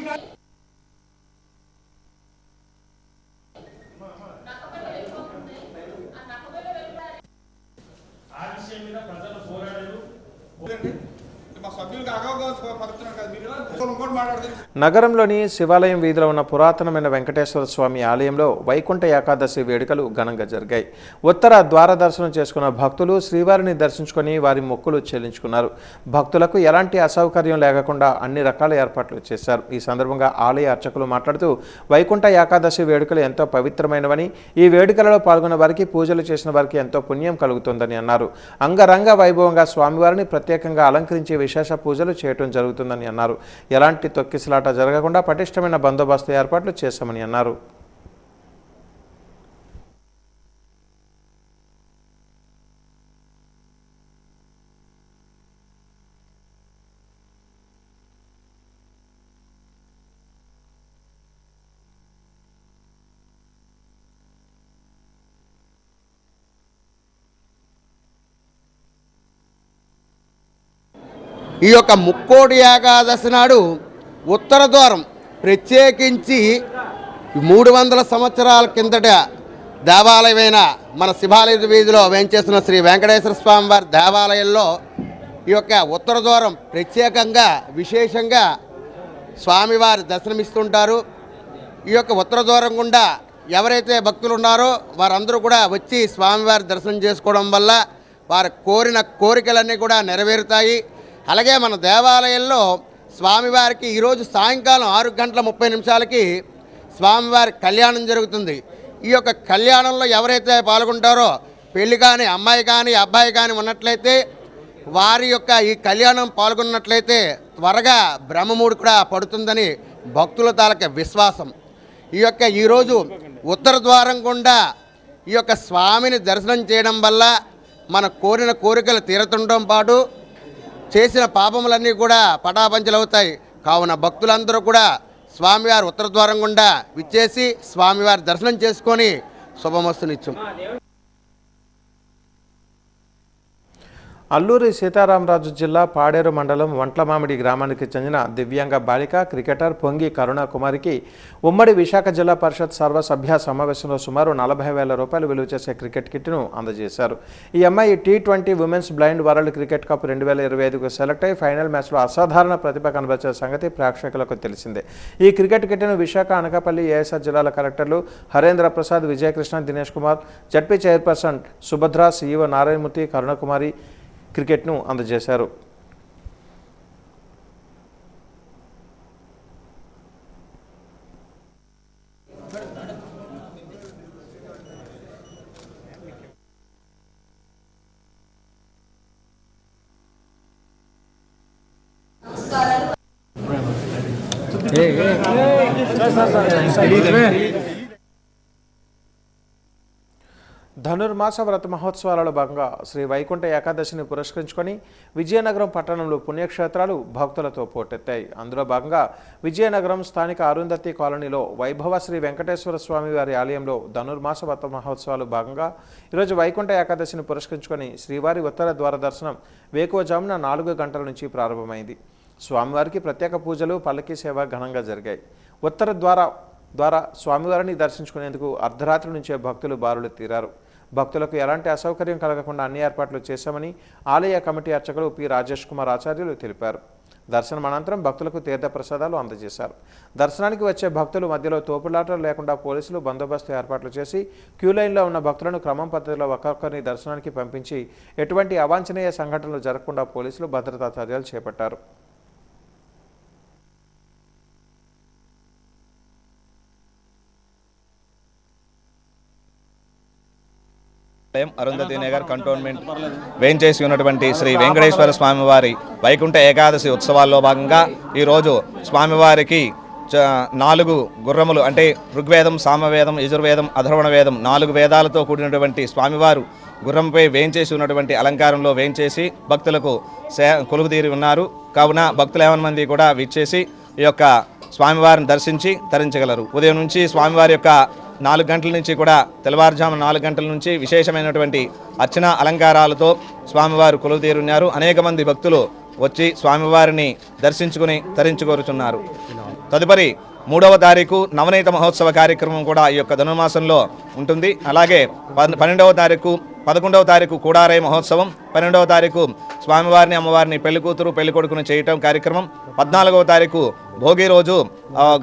నగరంలోని శివాలయం వీధిలో ఉన్న పురాతనమైన వెంకటేశ్వర స్వామి ఆలయంలో వైకుంఠ ఏకాదశి వేడుకలు ఘనంగా జరిగాయి. ఉత్తర ద్వార దర్శనం చేసుకున్న భక్తులు శ్రీవారిని దర్శించుకొని వారి మొక్కులు చెల్లించుకున్నారు. భక్తులకు ఎలాంటి అసౌకర్యం లేకుండా అన్ని రకాల ఏర్పాట్లు చేశారు. ఈ సందర్భంగా ఆలయ అర్చకులు మాట్లాడుతూ వైకుంఠ ఏకాదశి వేడుకలు ఎంతో పవిత్రమైనవని, ఈ వేడుకలలో పాల్గొన్న వారికి, పూజలు చేసిన వారికి ఎంతో పుణ్యం కలుగుతుందని అన్నారు. అంగరంగ వైభవంగా స్వామివారిని ప్రత్యేకంగా అలంకరించి విశేష పూజలు చేయటం జరుగుతుందని అన్నారు. ఎలాంటి తొక్కిసలాట జరగకుండా పటిష్టమైన బందోబస్తు ఏర్పాట్లు చేశామని అన్నారు. ఈ యొక్క ముక్కోటి ఏకాదశి నాడు ఉత్తర ద్వారం ప్రత్యేకించి 300 సంవత్సరాల కిందట దేవాలయమైన మన శివాలయ వీధిలో వేంచేసిన శ్రీ వెంకటేశ్వర స్వామి వారి దేవాలయంలో ఈ యొక్క ఉత్తర ద్వారం ప్రత్యేకంగా విశేషంగా స్వామివారి దర్శనమిస్తుంటారు. ఈ యొక్క ఉత్తర ద్వారం గుండా ఎవరైతే భక్తులు ఉన్నారో వారందరూ కూడా వచ్చి స్వామివారి దర్శనం చేసుకోవడం వల్ల వారు కోరిన కోరికలన్నీ కూడా నెరవేరుతాయి. అలాగే మన దేవాలయంలో స్వామివారికి ఈరోజు సాయంకాలం 6:30 స్వామివారి కళ్యాణం జరుగుతుంది. ఈ యొక్క కళ్యాణంలో ఎవరైతే పాల్గొంటారో పెళ్లి కానీ అమ్మాయి కానీ అబ్బాయి కానీ ఉన్నట్లయితే వారి యొక్క ఈ కళ్యాణం పాల్గొన్నట్లయితే త్వరగా బ్రహ్మముడి కూడా పడుతుందని భక్తుల తాలూకా విశ్వాసం. ఈరోజు ఉత్తర ద్వారం గుండా ఈ యొక్క స్వామిని దర్శనం చేయడం వల్ల మన కోరిన కోరికలు తీరుతుండడం పాటు చేసిన పాపములన్నీ కూడా పటాపంచలవుతాయి. కావున భక్తులందరూ కూడా స్వామివారి ఉత్తర ద్వారం గుండా విచ్చేసి స్వామివారి దర్శనం చేసుకొని శుభమస్తునిచ్చు. అల్లూరి సీతారామరాజు జిల్లా పాడేరు మండలం వంట్లమామిడి గ్రామానికి చెందిన దివ్యాంగ బాలిక క్రికెటర్ పొంగి కరుణాకుమారికి ఉమ్మడి విశాఖ జిల్లా పరిషత్ సర్వసభ్య సమావేశంలో సుమారు 40,000 రూపాయలు విలువ చేసే క్రికెట్ కిట్ను అందజేశారు. ఈ అమ్మాయి T20 women's blind world cricket cup 2025కు సెలెక్ట్ అయి ఫైనల్ మ్యాచ్లో అసాధారణ ప్రతిభ కనబరిచిన సంగతి ప్రేక్షకులకు తెలిసిందే. ఈ క్రికెట్ కిట్ను విశాఖ, అనకాపల్లి, ఏఎస్ఆర్ జిల్లాల కలెక్టర్లు Harendra Prasad, Vijayakrishna, Dinesh Kumar, ZP chairperson Subhadra, CEO Narayanamurthy, Karunakumari క్రికెట్ను అందజేశారు. ధనుర్మాస వ్రత మహోత్సవాలలో భాగంగా శ్రీ వైకుంఠ ఏకాదశిని పురస్కరించుకొని విజయనగరం పట్టణంలో పుణ్యక్షేత్రాలు భక్తులతో పోటెత్తాయి. అందులో భాగంగా విజయనగరం స్థానిక అరుంధతి కాలనీలో వైభవ శ్రీ వెంకటేశ్వర స్వామి వారి ఆలయంలో ధనుర్మాస వ్రత మహోత్సవాలు భాగంగా ఈరోజు వైకుంఠ ఏకాదశిని పురస్కరించుకొని శ్రీవారి ఉత్తర ద్వార దర్శనం వేకువజామున 4 గంటల నుంచి ప్రారంభమైంది. స్వామివారికి ప్రత్యేక పూజలు, పల్లకీ సేవ ఘనంగా జరిగాయి. ఉత్తర ద్వారా స్వామివారిని దర్శించుకునేందుకు అర్ధరాత్రి నుంచే భక్తులు బారులు తీరారు. భక్తులకు ఎలాంటి అసౌకర్యం కలగకుండా అన్ని ఏర్పాట్లు చేశామని ఆలయ కమిటీ అర్చకులు పి రాజేష్ కుమార్ ఆచార్యులు తెలిపారు. దర్శనం అనంతరం భక్తులకు తీర్థ ప్రసాదాలు అందజేశారు. దర్శనానికి వచ్చే భక్తులు మధ్యలో తోపులాటలు లేకుండా పోలీసులు బందోబస్తు ఏర్పాట్లు చేసి క్యూ లైన్లో ఉన్న భక్తులను క్రమం పద్ధతిలో ఒక్కొక్కరిని దర్శనానికి పంపించి ఎటువంటి అవాంఛనీయ సంఘటనలు జరగకుండా పోలీసులు భద్రతా చర్యలు చేపట్టారు. అరుంధతి నగర్ కంటోన్మెంట్ వేంచేసి ఉన్నటువంటి శ్రీ వెంకటేశ్వర స్వామివారి వైకుంఠ ఏకాదశి ఉత్సవాల్లో భాగంగా ఈరోజు స్వామివారికి 4 గుర్రములు అంటే ఋగ్వేదం, సామవేదం, యజుర్వేదం, అథర్వణ వేదం 4 వేదాలతో కూడినటువంటి స్వామివారు గుర్రంపై వేంచేసి ఉన్నటువంటి అలంకారంలో వేంచేసి భక్తులకు కొలువుదీరి ఉన్నారు. కావున భక్తులు 50 మంది కూడా విచ్చేసి ఈ యొక్క స్వామివారిని దర్శించి తరించగలరు. ఉదయం నుంచి స్వామివారి యొక్క 4 గంటల నుంచి కూడా తెల్లవారుజామున 4 గంటల నుంచి విశేషమైనటువంటి అర్చన అలంకారాలతో స్వామివారు కొలువుదీరున్నారు. అనేక మంది భక్తులు వచ్చి స్వామివారిని దర్శించుకుని తరించుకోరుచున్నారు. తదుపరి 3వ తారీఖు నవనీత మహోత్సవ కార్యక్రమం కూడా ఈ యొక్క ధనుర్మాసంలో ఉంటుంది. అలాగే 12వ తారీఖు, 11వ తారీఖు కూడారై మహోత్సవం, 12వ తారీఖు స్వామివారిని అమ్మవారిని పెళ్లి కూతురు పెళ్లి కొడుకును చేయటం కార్యక్రమం, 14వ తారీఖు భోగి రోజు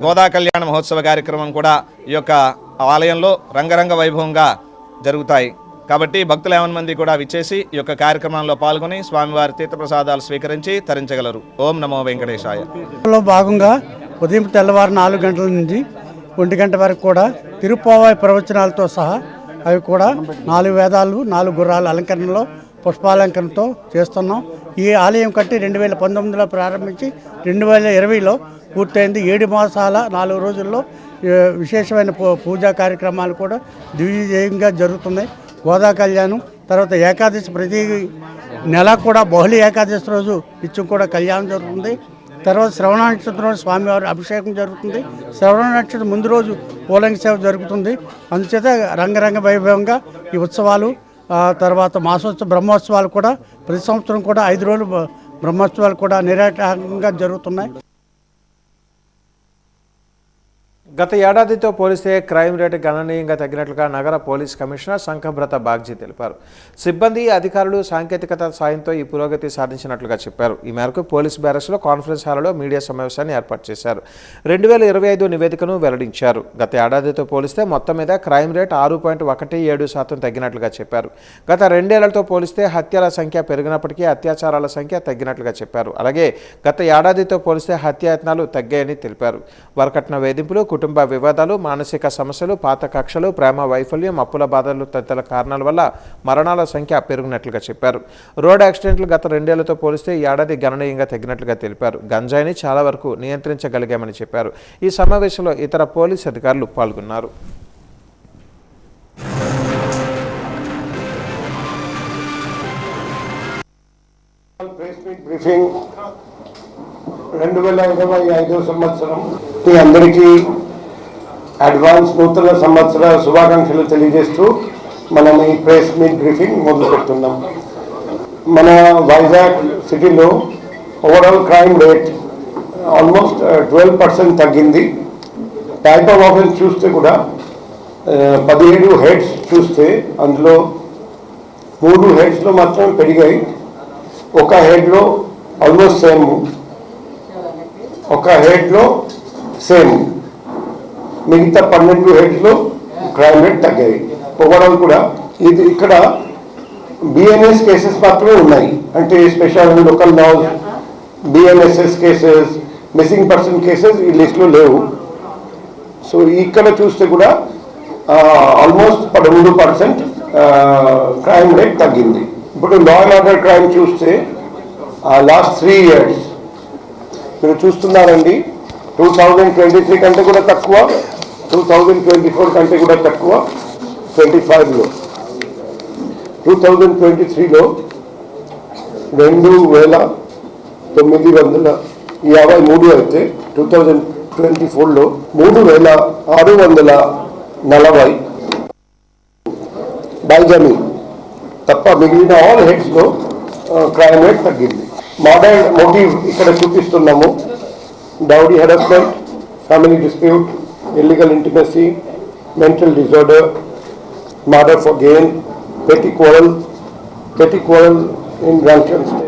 గోదా కళ్యాణ మహోత్సవ కార్యక్రమం కూడా ఈ యొక్క ఆలయంలో రంగరంగ వైభవంగా జరుగుతాయి. కాబట్టి భక్తులు 50 మంది కూడా విచ్చేసి ఈ యొక్క కార్యక్రమంలో పాల్గొని స్వామివారి తీర్థప్రసాదాలు స్వీకరించి తరించగలరు. ఓం నమో వెంకటేశాయ. భాగంగా ఉదయం తెల్లవారు 4 గంటల నుంచి 1 గంట వరకు కూడా తిరుప్పావాయి ప్రవచనాలతో సహా అవి కూడా 4 వేదాలు, 4 గుర్రాల అలంకరణలో పుష్పాలంకరణతో చేస్తున్నాం. ఈ ఆలయం కట్టి 2019లో ప్రారంభించి 2020లో పూర్తయింది. 7 మాసాల 4 రోజుల్లో విశేషమైన పూజా కార్యక్రమాలు కూడా దివ్యజయంగా జరుగుతున్నాయి. గోదా కళ్యాణం తర్వాత ఏకాదశి, ప్రతి నెల కూడా బహుళ ఏకాదశి రోజు నిత్యం కూడా కళ్యాణం జరుగుతుంది. తర్వాత శ్రవణ నక్షత్రం రోజు స్వామివారి అభిషేకం జరుగుతుంది. శ్రవణ నక్షత్రం ముందు రోజు పూలంగి సేవ జరుగుతుంది. అందుచేత రంగరంగ వైభవంగా ఈ ఉత్సవాలు, తర్వాత మాసోత్సవ బ్రహ్మోత్సవాలు కూడా ప్రతి సంవత్సరం కూడా 5 రోజులు బ్రహ్మోత్సవాలు కూడా నిరాటంకంగా జరుగుతున్నాయి. గత ఏడాదితో పోలిస్తే క్రైమ్ రేటు గణనీయంగా తగ్గినట్లుగా నగర పోలీస్ కమిషనర్ శంఖభ్రత బాగ్జీ తెలిపారు. సిబ్బంది, అధికారులు సాంకేతికత సాయంతో ఈ పురోగతి సాధించినట్లుగా చెప్పారు. ఈ మేరకు పోలీస్ బ్యారక్స్లో కాన్ఫరెన్స్ హాల్లో మీడియా సమావేశాన్ని ఏర్పాటు చేశారు. 2025 నివేదికను వెల్లడించారు. గత ఏడాదితో పోలిస్తే మొత్తం మీద క్రైమ్ రేట్ 6.17% తగ్గినట్లుగా చెప్పారు. గత 2 ఏళ్లతో పోలిస్తే హత్యల సంఖ్య పెరిగినప్పటికీ అత్యాచారాల సంఖ్య తగ్గినట్లుగా చెప్పారు. అలాగే గత ఏడాదితో పోలిస్తే హత్యాయత్నాలు తగ్గాయని తెలిపారు. వరకట్న వేధింపులు, కుటుంబ కుటుంబ వివాదాలు, మానసిక సమస్యలు, పాత కక్షలు, ప్రేమ వైఫల్యం, అప్పుల బాధలు తదితర కారణాల వల్ల మరణాల సంఖ్య పెరిగినట్లుగా చెప్పారు. రోడ్ యాక్సిడెంట్లు గత 2 ఏళ్లతో పోలిస్తే ఈ ఏడాది గణనీయంగా తగ్గినట్లుగా తెలిపారు. గంజాయిని చాలా వరకు నియంత్రించగలిగామని చెప్పారు. ఈ సమావేశంలో ఇతర పోలీసు అధికారులు పాల్గొన్నారు. బ్రీఫింగ్ 2025 సంవత్సరం అందరికీ అడ్వాన్స్ నూతన సంవత్సర శుభాకాంక్షలు తెలియజేస్తూ మనం ఈ ప్రెస్ మీట్ బ్రీఫింగ్ మొదలు పెడుతున్నాం. మన వైజాగ్ సిటీలో ఓవరాల్ క్రైమ్ రేట్ ఆల్మోస్ట్ 12% తగ్గింది. టైప్ ఆఫ్ ఆఫెన్స్ చూస్తే కూడా 17 హెడ్స్ చూస్తే అందులో 3 హెడ్స్లో మాత్రం పెరిగాయి. ఒక హెడ్లో ఆల్మోస్ట్ సేమ్, ఒక హెడ్లో సేమ్, మిగతా 12 హెడ్స్లో క్రైమ్ రేట్ తగ్గాయి. ఓవరాల్ కూడా ఇది ఇక్కడ బిఎన్ఎస్ కేసెస్ మాత్రమే ఉన్నాయి. అంటే special local loss, BNSS cases, missing person cases ఈ లిస్ట్లో లేవు. సో ఇక్కడ చూస్తే కూడా ఆల్మోస్ట్ 13% క్రైమ్ రేట్ తగ్గింది. ఇప్పుడు లా అండ్ ఆర్డర్ క్రైమ్ చూస్తే లాస్ట్ 3 ఇయర్స్ మీరు చూస్తున్నారండి, 2023 కంటే కూడా తక్కువ, 2024 కంటే కూడా తక్కువ, 25లో 2023లో 2953 అయితే 2024లో 3640 బైజమీ తప్ప మిగిలిన ఆల్ హెడ్స్లో క్రైమ్ రేట్ తగ్గింది. మోడర్న్ మోటివ్ ఇక్కడ చూపిస్తున్నాము. Dowry harassment, family dispute, illegal intimacy, mental disorder, murder for gain, petty quarrel in drunken state.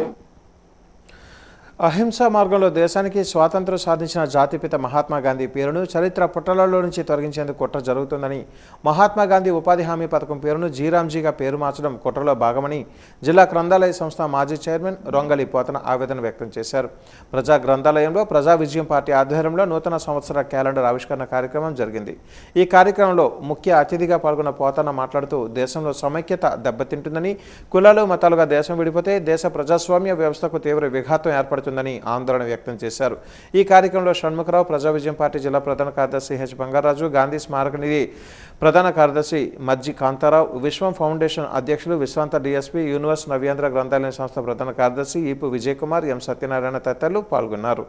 అహింసా మార్గంలో దేశానికి స్వాతంత్రం సాధించిన జాతిపిత మహాత్మా గాంధీ పేరును చరిత్ర పుటలలో నుంచి తొలగించేందుకు కుట్ర జరుగుతుందని, మహాత్మా గాంధీ ఉపాధి హామీ పథకం పేరును జీరాంజీగా పేరు మార్చడం కుట్రలో భాగమని జిల్లా గ్రంథాలయ సంస్థ మాజీ చైర్మన్ రొంగలి పోతన ఆవేదన వ్యక్తం చేశారు. ప్రజా గ్రంథాలయంలో ప్రజా విజయం పార్టీ ఆధ్వర్యంలో నూతన సంవత్సర క్యాలెండర్ ఆవిష్కరణ కార్యక్రమం జరిగింది. ఈ కార్యక్రమంలో ముఖ్య అతిథిగా పాల్గొన్న పోతన మాట్లాడుతూ దేశంలో సమైక్యత దెబ్బతింటుందని, కులాలు మతాలుగా దేశం విడిపోతే దేశ ప్రజాస్వామ్య వ్యవస్థకు తీవ్ర విఘాతం ఏర్పడుతుంది ఆందోళన వ్యక్తం చేశారు. ఈ కార్యక్రమంలో షణ్ముఖరావు, ప్రజా విజయం పార్టీ జిల్లా ప్రధాన కార్యదర్శి హెచ్ బంగారాజు, గాంధీ స్మారక నిధి ప్రధాన కార్యదర్శి మజ్జి కాంతారావు, విశ్వం ఫౌండేషన్ అధ్యక్షులు విశ్వాంత డిఎస్పీ, యూనివర్స్ నవ్యాంధ్ర గ్రంథాలయ సంస్థ ప్రధాన కార్యదర్శి ఈపు విజయ్ కుమార్, ఎం సత్యనారాయణ తదితరులు పాల్గొన్నారు.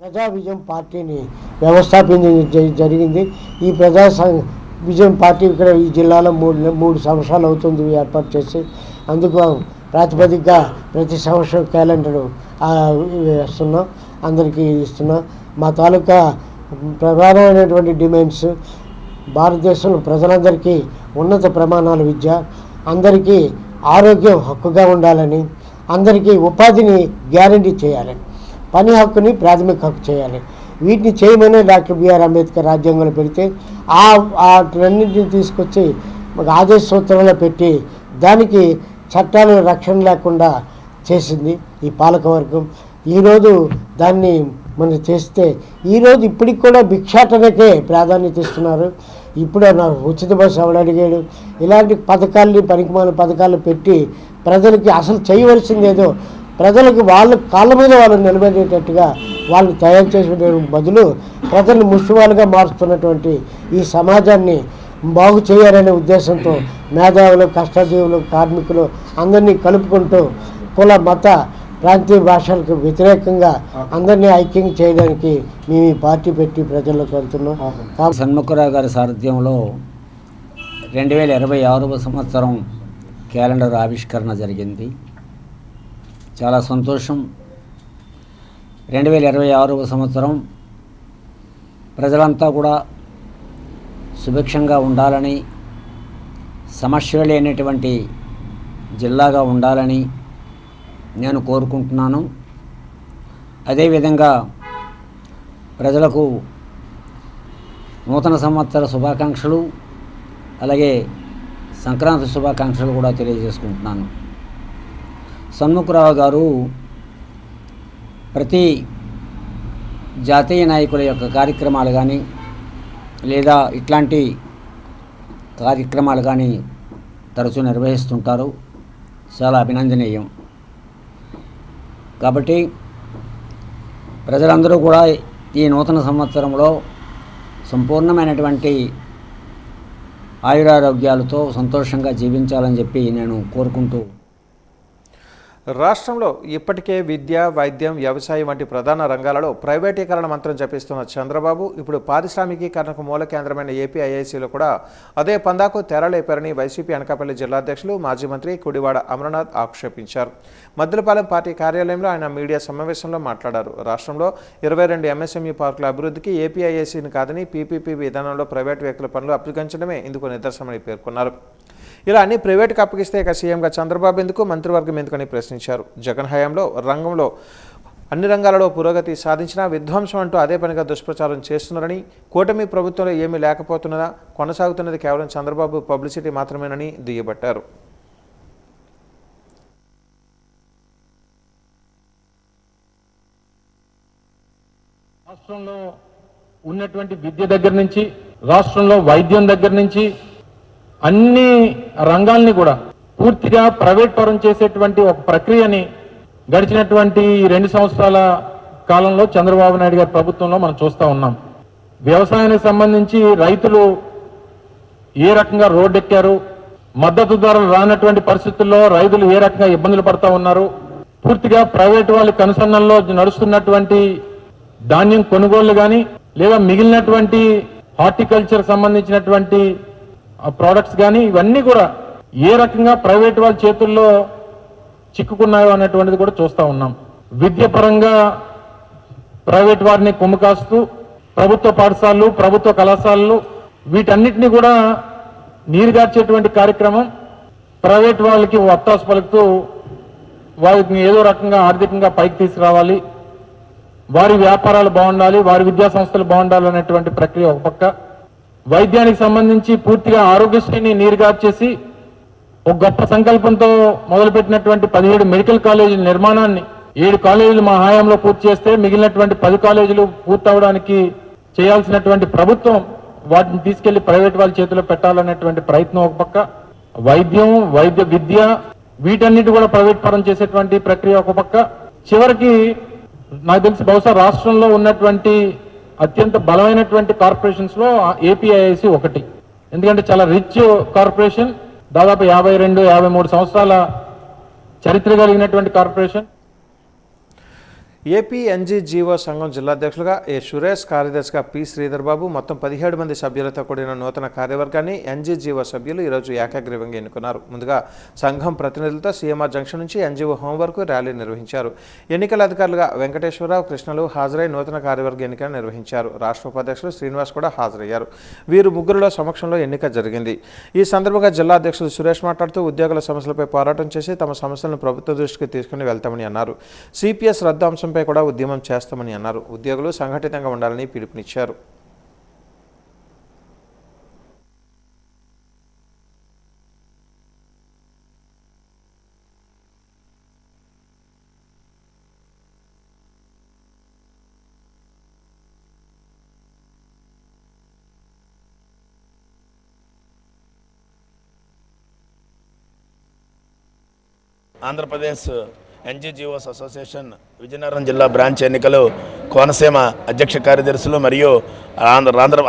ప్రజా విజయం పార్టీని వ్యవస్థాపించడం జరిగింది. ఈ ప్రజా విజయం పార్టీ ఇక్కడ ఈ జిల్లాలో మూడు సంవత్సరాలు అవుతుంది ఏర్పాటు చేసి. అందుకు ప్రాతిపదికగా ప్రతి సంవత్సరం క్యాలెండర్ వేస్తున్నాం, అందరికీ ఇస్తున్నాం. మా తాలూకా ప్రధానమైనటువంటి డిమాండ్స్ భారతదేశంలో ప్రజలందరికీ ఉన్నత ప్రమాణాల విద్య, అందరికీ ఆరోగ్యం హక్కుగా ఉండాలని, అందరికీ ఉపాధిని గ్యారంటీ చేయాలని, పని హక్కుని ప్రాథమిక హక్కు చేయాలి. వీటిని చేయమని డాక్టర్ బిఆర్ అంబేద్కర్ రాజ్యాంగంలో పెడితే ఆ రెండింటిని తీసుకొచ్చి ఆదేశ సూత్రంలో పెట్టి దానికి చట్టాలు రక్షణ లేకుండా చేసింది ఈ పాలకవర్గం. ఈరోజు దాన్ని మనం చేస్తే ఈరోజు ఇప్పటికి కూడా భిక్షాటనకే ప్రాధాన్యత ఇస్తున్నారు. ఇప్పుడు నాకు ఉచిత బస్సు ఎవడు అడిగాడు, ఇలాంటి పథకాలని పనికిమాల పథకాలు పెట్టి ప్రజలకి అసలు చేయవలసింది ఏదో ప్రజలకు వాళ్ళ కాళ్ళ మీద వాళ్ళు నిలబడేటట్టుగా వాళ్ళు తయారు చేసే బదులు ప్రజల్ని ముష్టివాళ్ళుగా మారుస్తున్నటువంటి ఈ సమాజాన్ని బాగు చేయాలనే ఉద్దేశంతో మేధావులు, కష్టజీవులు, కార్మికులు అందరినీ కలుపుకుంటూ కుల మత ప్రాంతీయ భాషలకు వ్యతిరేకంగా అందరినీ ఐక్యం చేయడానికి మేము ఈ పార్టీ పెట్టి ప్రజల్లోకి వెళ్తున్నాం. షణ్ముఖరావు గారి సారథ్యంలో 2026వ సంవత్సరం క్యాలెండర్ ఆవిష్కరణ జరిగింది. చాలా సంతోషం. 2026వ సంవత్సరం ప్రజలంతా కూడా సుభిక్షంగా ఉండాలని, సమస్యలు లేనటువంటి జిల్లాగా ఉండాలని నేను కోరుకుంటున్నాను. అదేవిధంగా ప్రజలకు నూతన సంవత్సర శుభాకాంక్షలు, అలాగే సంక్రాంతి శుభాకాంక్షలు కూడా తెలియజేసుకుంటున్నాను. షణ్ముఖరావు గారు ప్రతి జాతీయ నాయకుల యొక్క కార్యక్రమాలు కానీ లేదా ఇట్లాంటి కార్యక్రమాలు కానీ తరచూ నిర్వహిస్తుంటారు. చాలా అభినందనీయం. కాబట్టి ప్రజలందరూ కూడా ఈ నూతన సంవత్సరంలో సంపూర్ణమైనటువంటి ఆయురారోగ్యాలతో సంతోషంగా జీవించాలని చెప్పి నేను కోరుకుంటూ, రాష్ట్రంలో ఇప్పటికే విద్య, వైద్యం, వ్యవసాయం వంటి ప్రధాన రంగాలలో ప్రైవేటీకరణ మంత్రం జపిస్తున్న చంద్రబాబు ఇప్పుడు పారిశ్రామికీకరణకు మూల కేంద్రమైన ఏపీఐఐసీలో కూడా అదే పందాకు తెరలేపారని వైసీపీ అనకాపల్లి జిల్లా అధ్యక్షులు మాజీ మంత్రి కుడివాడ అమరనాథ్ ఆక్షేపించారు. మద్దిలపాలెం పార్టీ కార్యాలయంలో ఆయన మీడియా సమావేశంలో మాట్లాడారు. రాష్ట్రంలో 22 ఎంఎస్ఎంఈ పార్కుల అభివృద్ధికి ఏపీఐఐసీని కాదని పీపీపీ విధానంలో ప్రైవేటు వ్యక్తుల పనులు అప్పగించడమే ఇందుకు నిదర్శనమని పేర్కొన్నారు. ఇలా అన్ని ప్రైవేటుకు అప్పగిస్తే ఇక సీఎంగా చంద్రబాబు ఎందుకు, మంత్రివర్గం ఎందుకని ప్రశ్నించారు. జగన్ హయాంలో రంగంలో అన్ని రంగాలలో పురోగతి సాధించినా విధ్వంసం అంటూ అదే పనిగా దుష్ప్రచారం చేస్తున్నారని, కూటమి ప్రభుత్వంలో ఏమీ లేకపోతున్నదా, కొనసాగుతున్నది కేవలం చంద్రబాబు పబ్లిసిటీ మాత్రమేనని దుయ్యబట్టారు. రాష్ట్రంలో ఉన్నటువంటి విద్య దగ్గర నుంచి, రాష్ట్రంలో వైద్యం దగ్గర నుంచి అన్ని రంగాల్ని కూడా పూర్తిగా ప్రైవేట్ పరం చేసేటువంటి ఒక ప్రక్రియని గడిచినటువంటి 2 సంవత్సరాల కాలంలో చంద్రబాబు నాయుడు గారి ప్రభుత్వంలో మనం చూస్తూ ఉన్నాం. వ్యవసాయానికి సంబంధించి రైతులు ఏ రకంగా రోడ్డెక్కారు, మద్దతు ధరలు రానటువంటి పరిస్థితుల్లో రైతులు ఏ రకంగా ఇబ్బందులు పడతా ఉన్నారు, పూర్తిగా ప్రైవేటు వాళ్ళ కనుసన్నల్లో నడుస్తున్నటువంటి ధాన్యం కొనుగోళ్లు కానీ లేదా మిగిలినటువంటి హార్టికల్చర్ సంబంధించినటువంటి ప్రోడక్ట్స్ కానీ ఇవన్నీ కూడా ఏ రకంగా ప్రైవేట్ వాళ్ళ చేతుల్లో చిక్కుకున్నాయో అనేటువంటిది కూడా చూస్తూ ఉన్నాం. విద్య పరంగా ప్రైవేట్ వారిని కొమ్ముకాస్తూ ప్రభుత్వ పాఠశాలలు, ప్రభుత్వ కళాశాలలు వీటన్నిటిని కూడా నీరుగార్చేటువంటి కార్యక్రమం, ప్రైవేట్ వాళ్ళకి వత్తాసు పలుకుతూ వారిని ఏదో రకంగా ఆర్థికంగా పైకి తీసుకురావాలి, వారి వ్యాపారాలు బాగుండాలి, వారి విద్యా సంస్థలు బాగుండాలి అనేటువంటి ప్రక్రియ ఒక పక్క. వైద్యానికి సంబంధించి పూర్తిగా ఆరోగ్యశ్రీని నీరుగార్చేసి ఒక గొప్ప సంకల్పంతో మొదలుపెట్టినటువంటి 17 మెడికల్ కాలేజీల నిర్మాణాన్ని 7 కాలేజీలు మా హయాంలో పూర్తి చేస్తే మిగిలినటువంటి 10 కాలేజీలు పూర్తవడానికి చేయాల్సినటువంటి ప్రభుత్వం వాటిని తీసుకెళ్లి ప్రైవేట్ వాళ్ళ చేతిలో పెట్టాలనేటువంటి ప్రయత్నం ఒక పక్క. వైద్యం, వైద్య విద్య వీటన్నిటి కూడా ప్రైవేట్ పరం చేసేటువంటి ప్రక్రియ ఒక పక్క. చివరికి నాకు తెలిసి బహుశా రాష్ట్రంలో ఉన్నటువంటి అత్యంత బలమైనటువంటి కార్పొరేషన్స్ లో ఏపీఐఐసి ఒకటి. ఎందుకంటే చాలా రిచ్ కార్పొరేషన్, దాదాపు 52-53 సంవత్సరాల చరిత్ర కలిగినటువంటి కార్పొరేషన్. ఏపీ ఎన్జీజీఓ సంఘం జిల్లా అధ్యక్షులుగా ఏ సురేష్, కార్యదర్శిగా పి శ్రీధర్ బాబు మొత్తం 17 మంది సభ్యులతో కూడిన నూతన కార్యవర్గాన్ని ఎన్జీజీఓ సభ్యులు ఈరోజు ఏకగ్రీవంగా ఎన్నుకున్నారు. ముందుగా సంఘం ప్రతినిధులతో సీఎంఆర్ జంక్షన్ నుంచి ఎన్జీఓ హోం వరకు ర్యాలీ నిర్వహించారు. ఎన్నికల అధికారులుగా వెంకటేశ్వరరావు, కృష్ణలు హాజరై నూతన కార్యవర్గ ఎన్నిక నిర్వహించారు. రాష్ట్ర ఉపాధ్యక్షులు శ్రీనివాస్ కూడా హాజరయ్యారు. వీరు ముగ్గురులో సమక్షంలో ఎన్నిక జరిగింది. ఈ సందర్భంగా జిల్లా అధ్యక్షులు సురేష్ మాట్లాడుతూ ఉద్యోగుల సమస్యలపై పోరాటం చేసి తమ సమస్యలను ప్రభుత్వ దృష్టికి తీసుకుని వెళ్తామని అన్నారు. సిపిఎస్ రద్దు అంశంపై కూడా ఉద్యమం చేస్తామని అన్నారు. ఉద్యోగులు సంఘటితంగా ఉండాలని పిలుపునిచ్చారు. ఆంధ్రప్రదేశ్ ఎన్జీజీఓస్ అసోసియేషన్ విజయనగరం జిల్లా బ్రాంచ్ ఎన్నికలు కోనసీమ అధ్యక్ష కార్యదర్శులు మరియు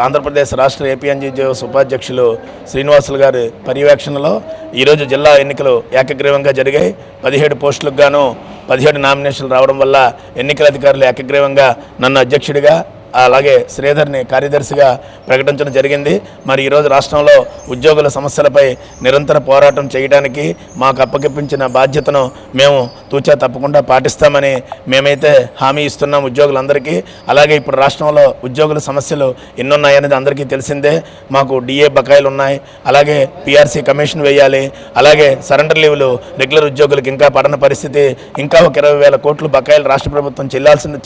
ఆంధ్రప్రదేశ్ రాష్ట్ర ఏపీ ఎన్జీజీఓస్ ఉపాధ్యక్షులు శ్రీనివాసులు గారి పర్యవేక్షణలో ఈరోజు జిల్లా ఎన్నికలు ఏకగ్రీవంగా జరిగాయి. 17 పోస్టులకు గాను 17 నామినేషన్లు రావడం వల్ల ఎన్నికల అధికారులు ఏకగ్రీవంగా నన్ను అధ్యక్షుడిగా అలాగే శ్రీధర్ని కార్యదర్శిగా ప్రకటించడం జరిగింది. మరి ఈరోజు రాష్ట్రంలో ఉద్యోగుల సమస్యలపై నిరంతర పోరాటం చేయడానికి మాకు అప్పగించిన బాధ్యతను మేము తూచా తప్పకుండా పాటిస్తామని మేమైతే హామీ ఇస్తున్నాం ఉద్యోగులందరికీ. అలాగే ఇప్పుడు రాష్ట్రంలో ఉద్యోగుల సమస్యలు ఎన్నున్నాయనేది అందరికీ తెలిసిందే. మాకు డిఏ బకాయిలు ఉన్నాయి, అలాగే పిఆర్సీ కమిషన్ వేయాలి, అలాగే సరెండర్ లీవ్లు రెగ్యులర్ ఉద్యోగులకు ఇంకా పడని పరిస్థితి, ఇంకా ఒక 20,000 కోట్లు బకాయిలు రాష్ట్ర ప్రభుత్వం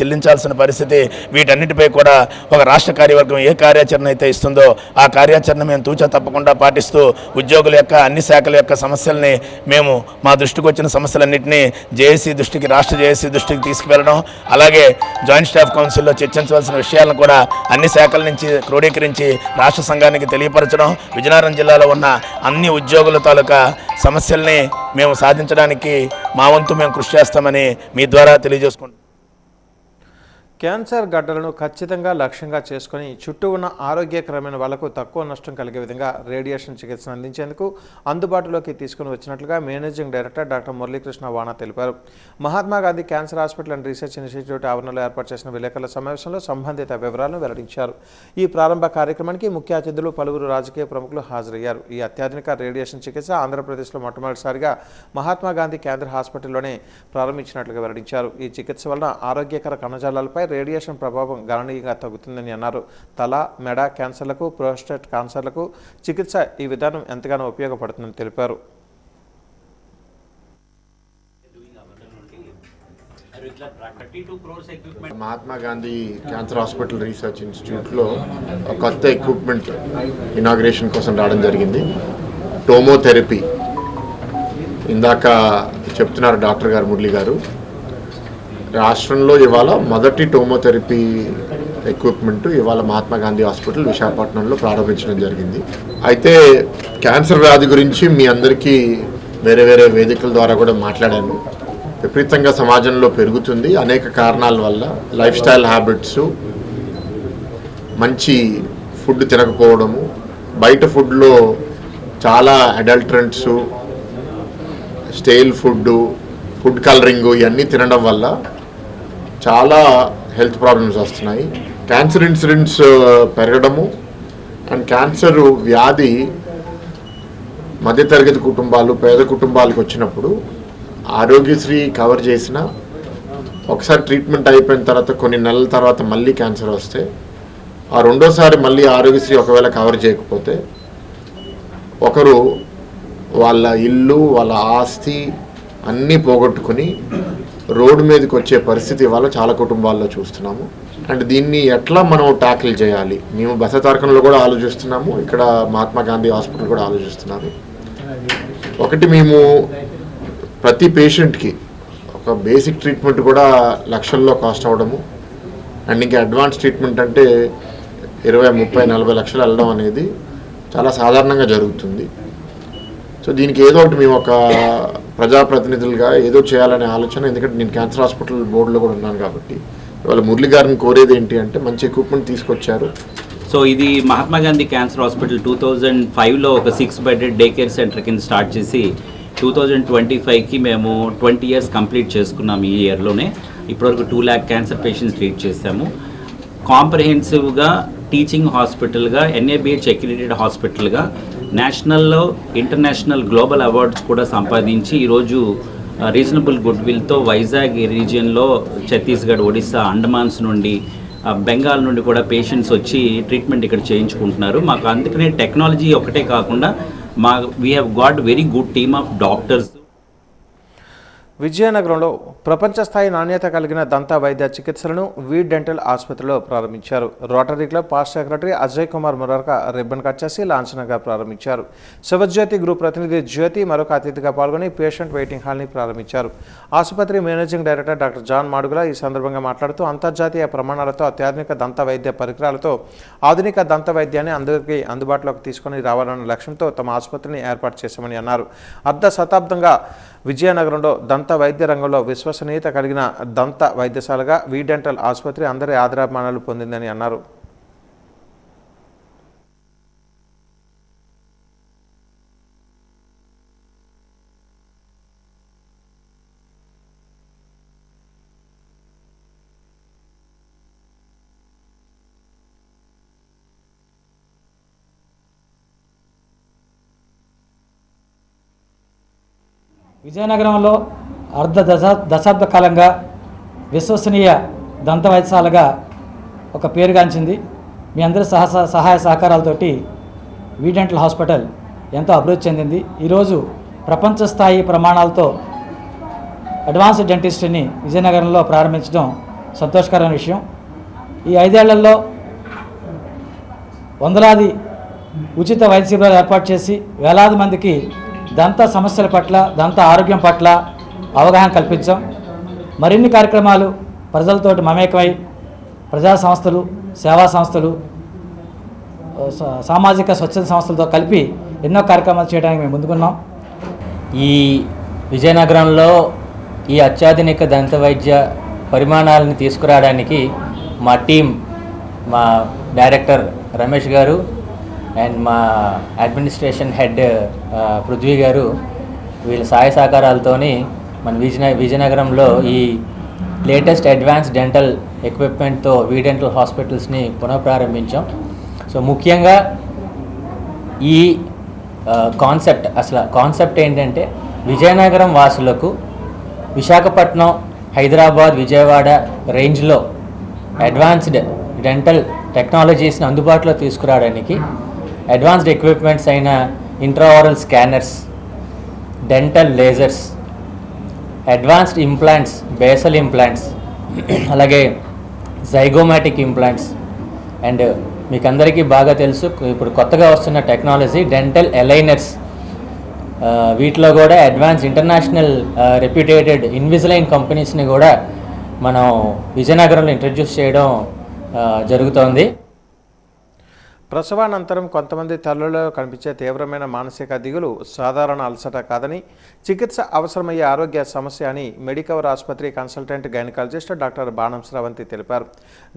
చెల్లించాల్సిన పరిస్థితి. వీటన్నిటిపై కూడా ఒక రాష్ట్ర కార్యవర్గం ఏ కార్యాచరణ అయితే ఇస్తుందో ఆ కార్యాచరణ మేము తూచా తప్పకుండా పాటిస్తూ ఉద్యోగుల యొక్క అన్ని శాఖల యొక్క సమస్యల్ని మేము మా దృష్టికి వచ్చిన సమస్యలన్నింటినీ జేఏసీ దృష్టికి, రాష్ట్ర జేఏసీ దృష్టికి తీసుకువెళ్ళడం, అలాగే జాయింట్ స్టాఫ్ కౌన్సిల్లో చర్చించవలసిన విషయాలను కూడా అన్ని శాఖల నుంచి క్రోడీకరించి రాష్ట్ర సంఘానికి తెలియపరచడం, విజయనగరం జిల్లాలో ఉన్న అన్ని ఉద్యోగుల తాలూకా సమస్యల్ని మేము సాధించడానికి మా వంతు మేము కృషి చేస్తామని మీ ద్వారా తెలియజేసుకుంటున్నాం. క్యాన్సర్ గడ్డలను ఖచ్చితంగా లక్ష్యంగా చేసుకుని చుట్టూ ఉన్న ఆరోగ్యకరమైన వాళ్లకు తక్కువ నష్టం కలిగే విధంగా రేడియేషన్ చికిత్సను అందించేందుకు అందుబాటులోకి తీసుకుని వచ్చినట్లుగా మేనేజింగ్ డైరెక్టర్ డాక్టర్ మురళీకృష్ణ వాణా తెలిపారు. Mahatma Gandhi cancer hospital and research institute ఆవరణలో ఏర్పాటు చేసిన విలేకరుల సమావేశంలో సంబంధిత వివరాలను వెల్లడించారు. ఈ ప్రారంభ కార్యక్రమానికి ముఖ్య అతిథులు పలువురు రాజకీయ ప్రముఖులు హాజరయ్యారు. ఈ అత్యాధునిక రేడియేషన్ చికిత్స ఆంధ్రప్రదేశ్లో మొట్టమొదటిసారిగా మహాత్మా గాంధీ కేంద్ర హాస్పిటల్లోనే ప్రారంభించినట్లుగా వెల్లడించారు. ఈ చికిత్స వలన ఆరోగ్యకర కణజాలాలపై రేడియేషన్ ప్రభావం గణనీయంగా తగ్గుతుందని అన్నారు. తల, మెడ క్యాన్సర్లకు, ప్రోస్టేట్ క్యాన్సర్లకు చికిత్స ఈ విధానం ఎంతగానో ఉపయోగపడుతుందని తెలిపారు. Mahatma Gandhi cancer hospital research ఇన్స్టిట్యూట్లో కొత్త ఎక్విప్మెంట్ ఇనాగ్రేషన్ కోసం రావడం జరిగింది. టోమోథెరపీ ఇందాక చెప్తున్నారు డాక్టర్ గారు, మురళి గారు. రాష్ట్రంలో ఇవాళ మొదటి టోమోథెరపీ ఎక్విప్మెంట్ ఇవాళ మహాత్మా గాంధీ హాస్పిటల్ విశాఖపట్నంలో ప్రారంభించడం జరిగింది. అయితే క్యాన్సర్ వ్యాధి గురించి మీ అందరికీ వేరే వేరే వేదికల ద్వారా కూడా మాట్లాడాను. విపరీతంగా సమాజంలో పెరుగుతుంది. అనేక కారణాల వల్ల లైఫ్ స్టైల్ హ్యాబిట్స్, మంచి ఫుడ్ తినకపోవడము, బయట ఫుడ్లో చాలా అడల్టరెంట్స్, స్టైల్ ఫుడ్ కలరింగ్ ఇవన్నీ తినడం వల్ల చాలా హెల్త్ ప్రాబ్లమ్స్ వస్తున్నాయి. క్యాన్సర్ ఇన్సిడెంట్స్ పెరగడము అండ్ క్యాన్సర్ వ్యాధి మధ్యతరగతి కుటుంబాలు, పేద కుటుంబాలకు వచ్చినప్పుడు ఆరోగ్యశ్రీ కవర్ చేసిన ఒకసారి ట్రీట్మెంట్ అయిపోయిన తర్వాత కొన్ని నెలల తర్వాత మళ్ళీ క్యాన్సర్ వస్తే ఆ రెండోసారి మళ్ళీ ఆరోగ్యశ్రీ ఒకవేళ కవర్ చేయకపోతే ఒకరు వాళ్ళ ఇల్లు, వాళ్ళ ఆస్తి అన్నీ పోగొట్టుకుని రోడ్డు మీదకి వచ్చే పరిస్థితి వల్ల చాలా కుటుంబాల్లో చూస్తున్నాము. అండ్ దీన్ని ఎట్లా మనం ట్యాకిల్ చేయాలి, మేము బసతారకంలో కూడా ఆలోచిస్తున్నాము, ఇక్కడ మహాత్మా గాంధీ హాస్పిటల్ కూడా ఆలోచిస్తున్నాము. ఒకటి, మేము ప్రతి పేషెంట్కి ఒక బేసిక్ ట్రీట్మెంట్ కూడా లక్షల్లో కాస్ట్ అవ్వడము, అండ్ ఇంకా అడ్వాన్స్ ట్రీట్మెంట్ అంటే 20, 30, 40 లక్షలు వెళ్ళడం అనేది చాలా సాధారణంగా జరుగుతుంది. సో దీనికి ఏదో ఒకటి మేము ఒక ప్రజాప్రతినిధులుగా ఏదో చేయాలనే ఆలోచన, ఎందుకంటే నేను క్యాన్సర్ హాస్పిటల్ బోర్డులో కూడా ఉన్నాను కాబట్టి ఇవాళ మురళి గారిని కోరేది ఏంటి అంటే మంచి ఎక్విప్మెంట్ తీసుకొచ్చారు. సో ఇది మహాత్మా గాంధీ క్యాన్సర్ హాస్పిటల్ 2005లో ఒక 6 బెడెడ్ డే కేర్ సెంటర్ కింద స్టార్ట్ చేసి 2025కి మేము 20 ఇయర్స్ కంప్లీట్ చేసుకున్నాం. ఈ ఇయర్లోనే ఇప్పటివరకు 2 lakh క్యాన్సర్ పేషెంట్స్ ట్రీట్ చేశాము. కాంప్రహెన్సివ్గా టీచింగ్ హాస్పిటల్గా, NABH అక్రిడిటెడ్ హాస్పిటల్గా నేషనల్లో, ఇంటర్నేషనల్, గ్లోబల్ అవార్డ్స్ కూడా సంపాదించి ఈరోజు రీజనబుల్ గుడ్ విల్తో వైజాగ్ రీజియన్లో ఛత్తీస్గఢ్, ఒడిస్సా, అండమాన్స్ నుండి, బెంగాల్ నుండి కూడా పేషెంట్స్ వచ్చి ట్రీట్మెంట్ ఇక్కడ చేయించుకుంటున్నారు. మాకు అందుకనే టెక్నాలజీ ఒకటే కాకుండా we have got very good team of doctors. విజయనగరంలో ప్రపంచ స్థాయి నాణ్యత కలిగిన దంత వైద్య చికిత్సలను వీ డెంటల్ ఆసుపత్రిలో ప్రారంభించారు. Rotary club past secretary Ajay Kumar Murarka ribbon cut చేసి లాంఛనంగా ప్రారంభించారు. శివజ్యోతి గ్రూప్ ప్రతినిధి జ్యోతి మరొక అతిథిగా పాల్గొని పేషెంట్ వెయిటింగ్ హాల్ని ప్రారంభించారు. ఆసుపత్రి managing director doctor John Madugula ఈ సందర్భంగా మాట్లాడుతూ అంతర్జాతీయ ప్రమాణాలతో అత్యాధునిక దంత వైద్య పరికరాలతో ఆధునిక దంత వైద్యాన్ని అందరికీ అందుబాటులోకి తీసుకుని రావాలన్న లక్ష్యంతో తమ ఆసుపత్రిని ఏర్పాటు చేశామని అన్నారు. అర్ధ శతాబ్దంగా విజయనగరంలో దంత వైద్య రంగంలో విశ్వసనీయత కలిగిన దంత వైద్యశాలగా వీ డెంటల్ ఆసుపత్రి అందరి ఆదరాభిమానాలు పొందిందని అన్నారు. విజయనగరంలో దశాబ్ద కాలంగా విశ్వసనీయ దంత వైద్యశాలగా ఒక పేరుగాంచింది. మీ అందరి సహాయ సహకారాలతోటి వీ డెంటల్ హాస్పిటల్ ఎంతో అభివృద్ధి చెందింది. ఈరోజు ప్రపంచ స్థాయి ప్రమాణాలతో అడ్వాన్స్డ్ డెంటిస్ట్ని విజయనగరంలో ప్రారంభించడం సంతోషకరమైన విషయం. ఈ 5 ఏళ్లలో వందలాది ఉచిత వైద్య శిబిరాలు ఏర్పాటు చేసి వేలాది మందికి దంత సమస్యల పట్ల, దంత ఆరోగ్యం పట్ల అవగాహన కల్పించాం. మరిన్ని కార్యక్రమాలు ప్రజలతోటి మమేకమై ప్రజా సంస్థలు, సేవా సంస్థలు, సామాజిక స్వచ్ఛత సంస్థలతో కలిపి ఎన్నో కార్యక్రమాలు చేయడానికి మేము ముందుకున్నాం. ఈ విజయనగరంలో ఈ అత్యాధునిక దంత వైద్య పరిమాణాలను తీసుకురావడానికి మా టీం, మా డైరెక్టర్ రమేష్ గారు అండ్ మా అడ్మినిస్ట్రేషన్ హెడ్ పృథ్వీ గారు వీళ్ళ సహాయ సహకారాలతోని మన విజయనగరంలో ఈ లేటెస్ట్ అడ్వాన్స్ డెంటల్ ఎక్విప్మెంట్తో డెంటల్ హాస్పిటల్స్ని పునఃప్రారంభించాం. సో ముఖ్యంగా ఈ కాన్సెప్ట్ ఏంటంటే విజయనగరం వాసులకు విశాఖపట్నం, హైదరాబాద్, విజయవాడ రేంజ్లో అడ్వాన్స్డ్ డెంటల్ టెక్నాలజీస్ని అందుబాటులో తీసుకురావడానికి అడ్వాన్స్డ్ ఎక్విప్మెంట్స్ అయిన ఇంట్రాఓరల్ scanners, dental lasers, advanced implants, basal implants, అలాగే జైగోమాటిక్ ఇంప్లాంట్స్ అండ్ మీకు అందరికీ బాగా తెలుసు ఇప్పుడు కొత్తగా వస్తున్న టెక్నాలజీ డెంటల్ అలైనర్స్. వీటిలో కూడా అడ్వాన్స్ ఇంటర్నేషనల్ రెప్యూటేటెడ్ ఇన్విజిలైన్ కంపెనీస్ని కూడా మనం విజయనగరంలో ఇంట్రడ్యూస్ చేయడం జరుగుతోంది. ప్రసవానంతరం కొంతమంది తల్లులలో కనిపించే తీవ్రమైన మానసిక దిగులు సాధారణ అలసట కాదని, చికిత్స అవసరమయ్యే ఆరోగ్య సమస్య అని మెడికవర్ ఆసుపత్రి కన్సల్టెంట్ గైనకాలజిస్ట్ డాక్టర్ బాణం శ్రవంతి తెలిపారు.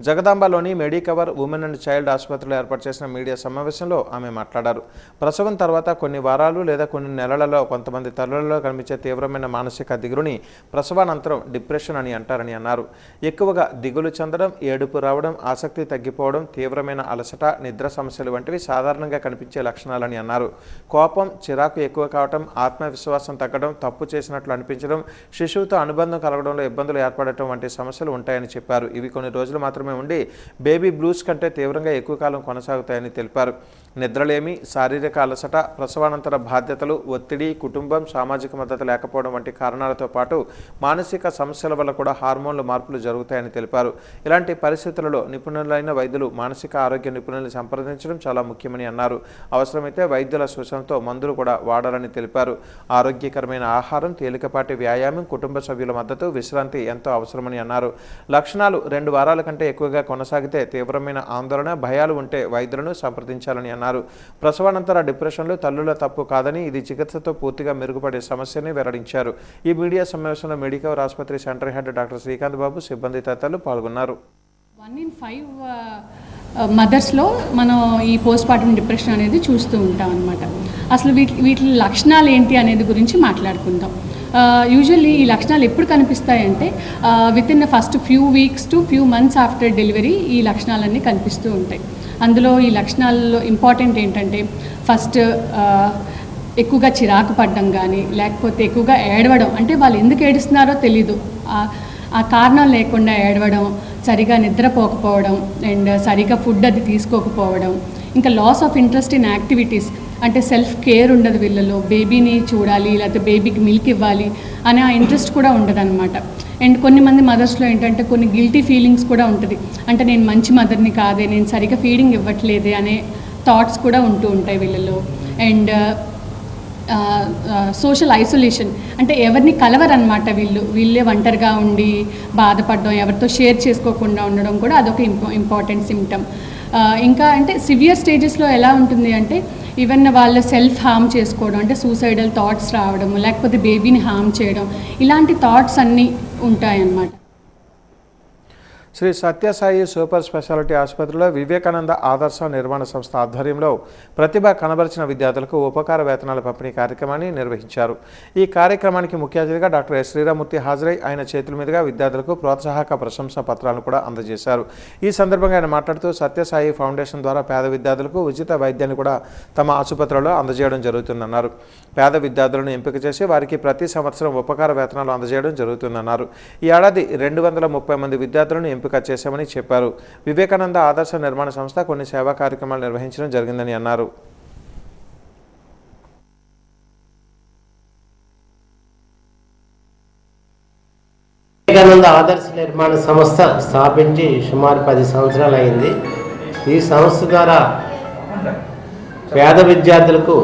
జగదాంబలోని మెడికవర్ ఉమెన్ అండ్ చైల్డ్ ఆసుపత్రిలో ఏర్పాటు చేసిన మీడియా సమావేశంలో ఆమె మాట్లాడారు. ప్రసవం తర్వాత కొన్ని వారాలు లేదా కొన్ని నెలలలో కొంతమంది తల్లులలో కనిపించే తీవ్రమైన మానసిక దిగులుని ప్రసవానంతరం డిప్రెషన్ అని అంటారని అన్నారు. ఎక్కువగా దిగులు చెందడం, ఏడుపు రావడం, ఆసక్తి తగ్గిపోవడం, తీవ్రమైన అలసట, నిద్ర సమస్యలు వంటివి సాధారణంగా కనిపించే లక్షణాలని అన్నారు. కోపం, చిరాకు ఎక్కువ కావటం, ఆత్మవిశ్వాసం తగ్గడం, తప్పు చేసినట్లు అనిపించడం, శిశువుతో అనుబంధం కలగడంలో ఇబ్బందులు ఏర్పడటం వంటి సమస్యలు ఉంటాయని చెప్పారు. ఇవి కొన్ని రోజులు మాత్రమే ఉండి బేబీ బ్లూస్ కంటే తీవ్రంగా ఎక్కువ కాలం కొనసాగుతాయని తెలిపారు. నిద్రలేమి, శారీరక అలసట, ప్రసవానంతర బాధ్యతలు, ఒత్తిడి, కుటుంబం, సామాజిక మద్దతు లేకపోవడం వంటి కారణాలతో పాటు మానసిక సమస్యల వల్ల కూడా హార్మోన్ల మార్పులు జరుగుతాయని తెలిపారు. ఇలాంటి పరిస్థితులలో నిపుణులైన వైద్యులు మానసిక ఆరోగ్య నిపుణులను సంప్రదించడం చాలా ముఖ్యమని అన్నారు. అవసరమైతే వైద్యుల సూచనతో మందులు కూడా వాడాలని తెలిపారు. ఆరోగ్యకరమైన ఆహారం, తేలికపాటి వ్యాయామం, కుటుంబ సభ్యుల మద్దతు, విశ్రాంతి ఎంతో అవసరమని అన్నారు. లక్షణాలు 2 వారాల కంటే ఎక్కువగా కొనసాగితే, తీవ్రమైన ఆందోళన, భయాలు ఉంటే వైద్యులను సంప్రదించాలని అన్నారు. ప్రసవానంతర డిప్రెషన్లు తల్లుల తప్పు కాదని, ఇది చికిత్సతో పూర్తిగా మెరుగుపడే సమస్యని వెల్లడించారు. ఈ మీడియా సమావేశంలో మెడికవర్ ఆసుపత్రి సెంటర్ హెడ్ డాక్టర్ శ్రీకాంత్ బాబు, సిబ్బంది తదితరులు పాల్గొన్నారు. 1 in 5 మదర్స్లో మనం ఈ పోస్ట్ పార్టమ్ డిప్రెషన్ అనేది చూస్తూ ఉంటాం అన్నమాట. అసలు వీటి లక్షణాలు ఏంటి అనేది గురించి మాట్లాడుకుందాం. యూజువల్లీ ఈ లక్షణాలు ఎప్పుడు కనిపిస్తాయంటే within the first few weeks to few months after delivery ఈ లక్షణాలన్నీ కనిపిస్తూ ఉంటాయి. అందులో ఈ లక్షణాలలో ఇంపార్టెంట్ ఏంటంటే ఫస్ట్ ఎక్కువగా చిరాకు పడడం కానీ, లేకపోతే ఎక్కువగా ఏడవడం, అంటే వాళ్ళు ఎందుకు ఏడుస్తున్నారో తెలీదు, ఆ కారణం లేకుండా ఏడవడం, సరిగా నిద్రపోకపోవడం అండ్ సరిగా ఫుడ్ అది తీసుకోకపోవడం, ఇంకా loss of interest in activities, అంటే సెల్ఫ్ కేర్ ఉండదు వీళ్ళలో. బేబీని చూడాలి లేకపోతే బేబీకి మిల్క్ ఇవ్వాలి అనే ఆ ఇంట్రెస్ట్ కూడా ఉండదు అనమాట. అండ్ కొన్ని మంది మదర్స్లో ఏంటంటే కొన్ని గిల్టీ ఫీలింగ్స్ కూడా ఉంటుంది. అంటే నేను మంచి మదర్ని కాదే, నేను సరిగా ఫీడింగ్ ఇవ్వట్లేదే అనే థాట్స్ కూడా ఉంటూ ఉంటాయి వీళ్ళలో. అండ్ సోషల్ ఐసోలేషన్, అంటే ఎవరిని కలవరనమాట వీళ్ళే ఒంటరిగా ఉండి బాధపడడం, ఎవరితో షేర్ చేసుకోకుండా ఉండడం కూడా అదొక ఇంపార్టెంట్ సిమ్టమ్. ఇంకా అంటే సివియర్ స్టేజెస్లో ఎలా ఉంటుంది అంటే ఈవెన్ వాళ్ళు సెల్ఫ్ హార్మ్ చేసుకోవడం, అంటే సూసైడల్ థాట్స్ రావడం, లేకపోతే బేబీని హార్మ్ చేయడం, ఇలాంటి థాట్స్ అన్నీ ఉంటాయన్నమాట. శ్రీ సత్యసాయి సూపర్ స్పెషాలిటీ ఆసుపత్రిలో వివేకానంద ఆదర్శ నిర్మాణ సంస్థ ఆధ్వర్యంలో ప్రతిభ కనబరిచిన విద్యార్థులకు ఉపకార వేతనాల పంపిణీ కార్యక్రమాన్ని నిర్వహించారు. ఈ కార్యక్రమానికి ముఖ్య అతిథిగా డాక్టర్ ఎస్ శ్రీరామూర్తి హాజరై ఆయన చేతుల మీదుగా విద్యార్థులకు ప్రోత్సాహక ప్రశంసా పత్రాలను కూడా అందజేశారు. ఈ సందర్భంగా ఆయన మాట్లాడుతూ సత్యసాయి ఫౌండేషన్ ద్వారా పేద విద్యార్థులకు ఉచిత వైద్యాన్ని కూడా తమ ఆసుపత్రిలో అందజేయడం జరుగుతుందన్నారు. పేద విద్యార్థులను ఎంపిక చేసి వారికి ప్రతి సంవత్సరం ఉపకార వేతనాలు అందజేయడం జరుగుతుందన్నారు. ఈ ఏడాది 230 మంది విద్యార్థులను ఎంపిక చేశామని చెప్పారు. వివేకానంద ఆదర్శ నిర్మాణ సంస్థ కొన్ని సేవా కార్యక్రమాలు నిర్వహించడం జరిగిందని అన్నారు. వివేకానంద ఆదర్శ నిర్మాణ సంస్థ స్థాపించి సుమారు 10 సంవత్సరాలు అయింది. ఈ సంస్థ ద్వారా పేద విద్యార్థులకు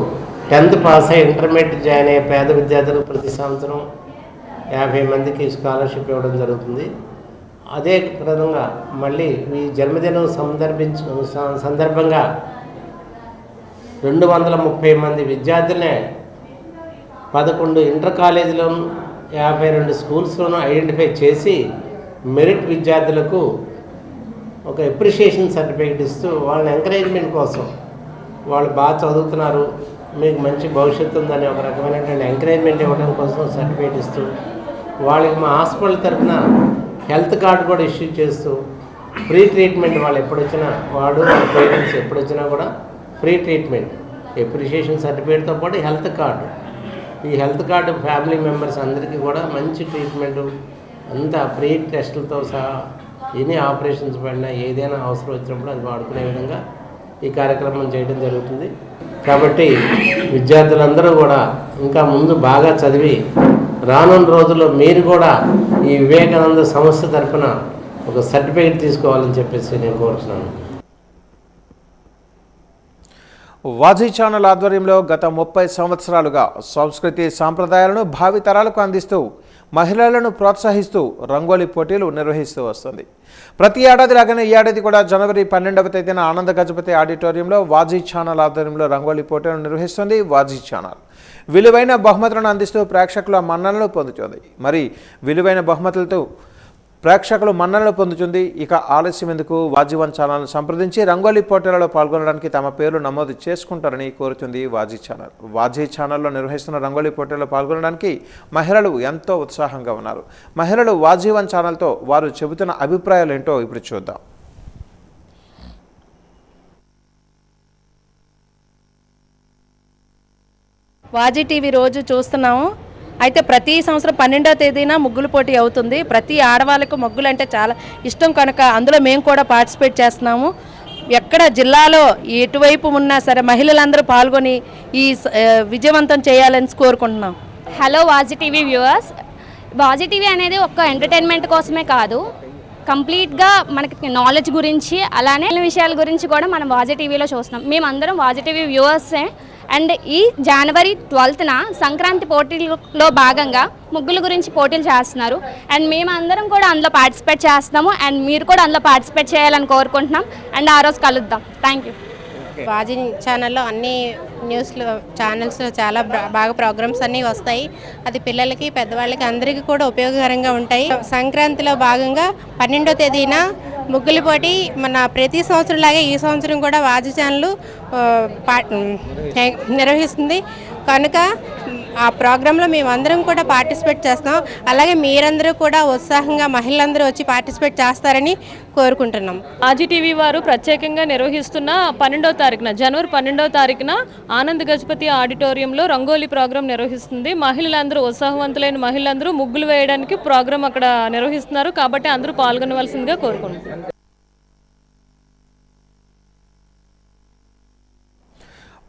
10th పాస్ అయ్యి ఇంటర్మీడియట్ జాయిన్ అయ్యే పేద విద్యార్థులకు ప్రతి సంవత్సరం 50 మందికి స్కాలర్షిప్ ఇవ్వడం జరుగుతుంది. అదే విధంగా మళ్ళీ ఈ జన్మదినం సందర్భంగా 230 మంది విద్యార్థులనే 11 ఇంటర్ కాలేజీలోను 52 స్కూల్స్లోనూ ఐడెంటిఫై చేసి మెరిట్ విద్యార్థులకు ఒక అప్రిషియేషన్ సర్టిఫికేట్ ఇస్తూ వాళ్ళని ఎంకరేజ్మెంట్ కోసం, వాళ్ళు బాగా చదువుతున్నారు, మీకు మంచి భవిష్యత్తు ఉందని ఒక రకమైనటువంటి ఎంకరేజ్మెంట్ ఇవ్వడం కోసం సర్టిఫికేట్ ఇస్తూ, వాళ్ళకి మా హాస్పిటల్ తరఫున హెల్త్ కార్డు కూడా ఇష్యూ చేస్తూ ఫ్రీ ట్రీట్మెంట్, వాళ్ళు ఎప్పుడొచ్చినా వాడు వాళ్ళ పేరెంట్స్ ఎప్పుడొచ్చినా కూడా ఫ్రీ ట్రీట్మెంట్, అప్రిషియేషన్ సర్టిఫికేట్తో పాటు హెల్త్ కార్డు. ఈ హెల్త్ కార్డు ఫ్యామిలీ మెంబర్స్ అందరికీ కూడా మంచి ట్రీట్మెంట్, అంతా ఫ్రీ టెస్టులతో సహా ఎన్ని ఆపరేషన్స్ పడినా ఏదైనా అవసరం వచ్చినప్పుడు అది వాడుకునే విధంగా ఈ కార్యక్రమం చేయడం జరుగుతుంది. కాబట్టి విద్యార్థులందరూ కూడా ఇంకా ముందు బాగా చదివి రానున్న రోజుల్లో మీరు కూడా ఈ వివేకానంద సంస్థ తరఫున ఒక సర్టిఫికేట్ తీసుకోవాలని చెప్పేసి నేను కోరుతున్నాను. వాజీ ఛానల్ ఆధ్వర్యంలో గత 30 సంవత్సరాలుగా సంస్కృతి సాంప్రదాయాలను భావితరాలకు అందిస్తూ మహిళలను ప్రోత్సహిస్తూ రంగోలీ పోటీలు నిర్వహిస్తూ వస్తుంది. ప్రతి ఏడాది లాగానే ఈ ఏడాది కూడా జనవరి 12వ తేదీన ఆనంద గజపతి ఆడిటోరియంలో వాజీ ఛానల్ ఆధ్వర్యంలో రంగోలీ పోటీలను నిర్వహిస్తుంది. వాజీ ఛానల్ విలువైన బహుమతులను అందిస్తూ ప్రేక్షకుల మన్ననలు పొందుతుంది. మరి విలువైన బహుమతులతో ప్రేక్షకులు మన్ననలు పొందుతుంది. ఇక ఆలస్యం ఎందుకు, వాజీ1 ఛానల్ను సంప్రదించి రంగోలీ పోటీలలో పాల్గొనడానికి తమ పేర్లు నమోదు చేసుకుంటారని కోరుతుంది వాజీ ఛానల్. వాజీ ఛానల్లో నిర్వహిస్తున్న రంగోలీ పోటీల్లో పాల్గొనడానికి మహిళలు ఎంతో ఉత్సాహంగా ఉన్నారు. మహిళలు వాజీ1 ఛానల్తో వారు చెబుతున్న అభిప్రాయాలు ఏంటో ఇప్పుడు చూద్దాం. వాజీ టీవీ రోజు చూస్తున్నాము. అయితే ప్రతి సంవత్సరం 12వ తేదీన ముగ్గుల పోటీ అవుతుంది. ప్రతి ఆడవాళ్ళకు ముగ్గులు అంటే చాలా ఇష్టం కనుక అందులో మేము కూడా పార్టిసిపేట్ చేస్తున్నాము. ఎక్కడ జిల్లాలో ఎటువైపు ఉన్నా సరే మహిళలందరూ పాల్గొని ఈ విజయవంతం చేయాలని కోరుకుంటున్నాం. హలో వాజీ టీవీ వ్యూవర్స్, వాజీ టీవీ అనేది ఒక్క ఎంటర్టైన్మెంట్ కోసమే కాదు, కంప్లీట్గా మనకి నాలెడ్జ్ గురించి అలానే విషయాల గురించి కూడా మనం వాజీ టీవీలో చూస్తున్నాం. మేమందరం వాజీ టీవీ వ్యూవర్సే. అండ్ ఈ జనవరి 12న సంక్రాంతి పోటీల్లో భాగంగా ముగ్గుల గురించి పోటీలు చేస్తున్నారు. అండ్ మేమందరం కూడా అందులో పార్టిసిపేట్ చేస్తున్నాము. అండ్ మీరు కూడా అందులో పార్టిసిపేట్ చేయాలని కోరుకుంటున్నాం. అండ్ ఆ రోజు కలుద్దాం. Thank you. వాజీ ఛానల్లో అన్ని న్యూస్లు ఛానల్స్లో చాలా బాగా ప్రోగ్రామ్స్ అన్నీ వస్తాయి. అది పిల్లలకి పెద్దవాళ్ళకి అందరికీ కూడా ఉపయోగకరంగా ఉంటాయి. సంక్రాంతిలో భాగంగా 12వ తేదీన ముగ్గుల పోటీ మన ప్రతి సంవత్సరం లాగే ఈ సంవత్సరం కూడా వాజీ ఛానల్ నిర్వహిస్తుంది కనుక ఆ ప్రోగ్రాంలో మేమందరం కూడా పార్టిసిపేట్ చేస్తాం. అలాగే మీరందరూ కూడా ఉత్సాహంగా మహిళలందరూ వచ్చి పార్టిసిపేట్ చేస్తారని కోరుకుంటున్నాం. వాజీ టీవీ వారు ప్రత్యేకంగా నిర్వహిస్తున్న 12వ తారీఖున జనవరి 12వ తారీఖున ఆనంద్ గజపతి ఆడిటోరియంలో రంగోలీ ప్రోగ్రాం నిర్వహిస్తుంది. మహిళలందరూ ఉత్సాహవంతులైన మహిళలందరూ ముగ్గులు వేయడానికి ప్రోగ్రాం అక్కడ నిర్వహిస్తున్నారు. కాబట్టి అందరూ పాల్గొనవలసిందిగా కోరుకుంటున్నాం.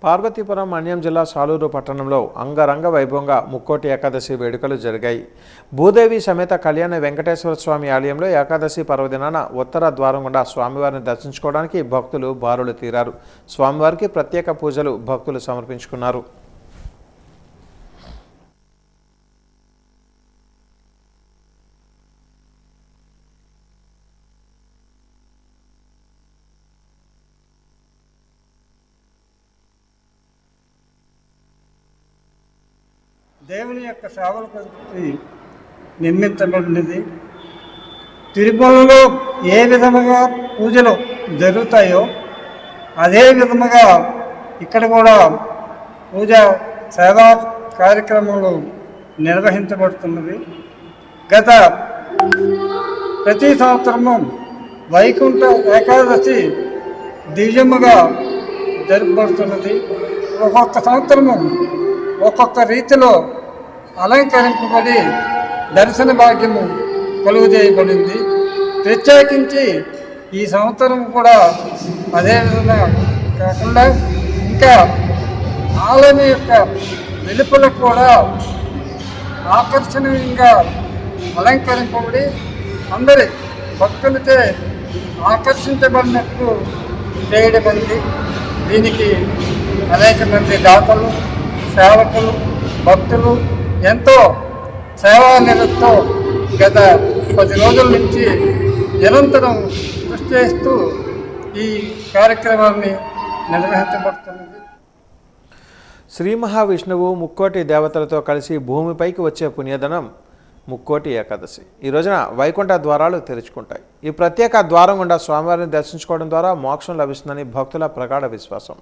పార్వతీపురం మన్యం జిల్లా సాలూరు పట్టణంలో అంగరంగ వైభవంగా ముక్కోటి ఏకాదశి వేడుకలు జరిగాయి. భూదేవి సమేత కళ్యాణ వెంకటేశ్వర స్వామి ఆలయంలో ఏకాదశి పర్వదినాన ఉత్తర ద్వారం గుండా స్వామివారిని దర్శించుకోవడానికి భక్తులు బారులు తీరారు. స్వామివారికి ప్రత్యేక పూజలు భక్తులు సమర్పించుకున్నారు. దేవుని యొక్క సేవల పద్ధతి నిర్మించబడినది. తిరుమలలో ఏ విధముగా పూజలు జరుగుతాయో అదే విధముగా ఇక్కడ కూడా పూజ సేవా కార్యక్రమాలు నిర్వహించబడుతున్నది. గత ప్రతి సంవత్సరము వైకుంఠ ఏకాదశి దివ్యముగా జరుపబడుతున్నది. ఒక్కొక్క సంవత్సరము ఒక్కొక్క రీతిలో అలంకరింపబడి దర్శన భాగ్యము కలుగు చేయబడింది. ప్రత్యేకించి ఈ సంవత్సరం కూడా అదే విధంగా కాకుండా ఇంకా ఆలయం యొక్క వెలుపల కూడా ఆకర్షణీయంగా అలంకరింపబడి అందరి భక్తులచే ఆకర్షించబడినట్లు చేయడమైంది. దీనికి అనేక మంది దాతలు, సేవకులు, భక్తులు ఎంతో సేవా నిరతో గత 10 రోజుల నుంచి నిరంతరం కృషి చేస్తూ ఈ కార్యక్రమాన్ని నిర్వహించబడుతున్నది. శ్రీ మహావిష్ణువు ముక్కోటి దేవతలతో కలిసి భూమిపైకి వచ్చే పుణ్యదనం ముక్కోటి ఏకాదశి. ఈ రోజున వైకుంఠ ద్వారాలు తెరుచుకుంటాయి. ఈ ప్రత్యేక ద్వారం గుండా స్వామివారిని దర్శించుకోవడం ద్వారా మోక్షం లభిస్తుందని భక్తుల ప్రగాఢ విశ్వాసం.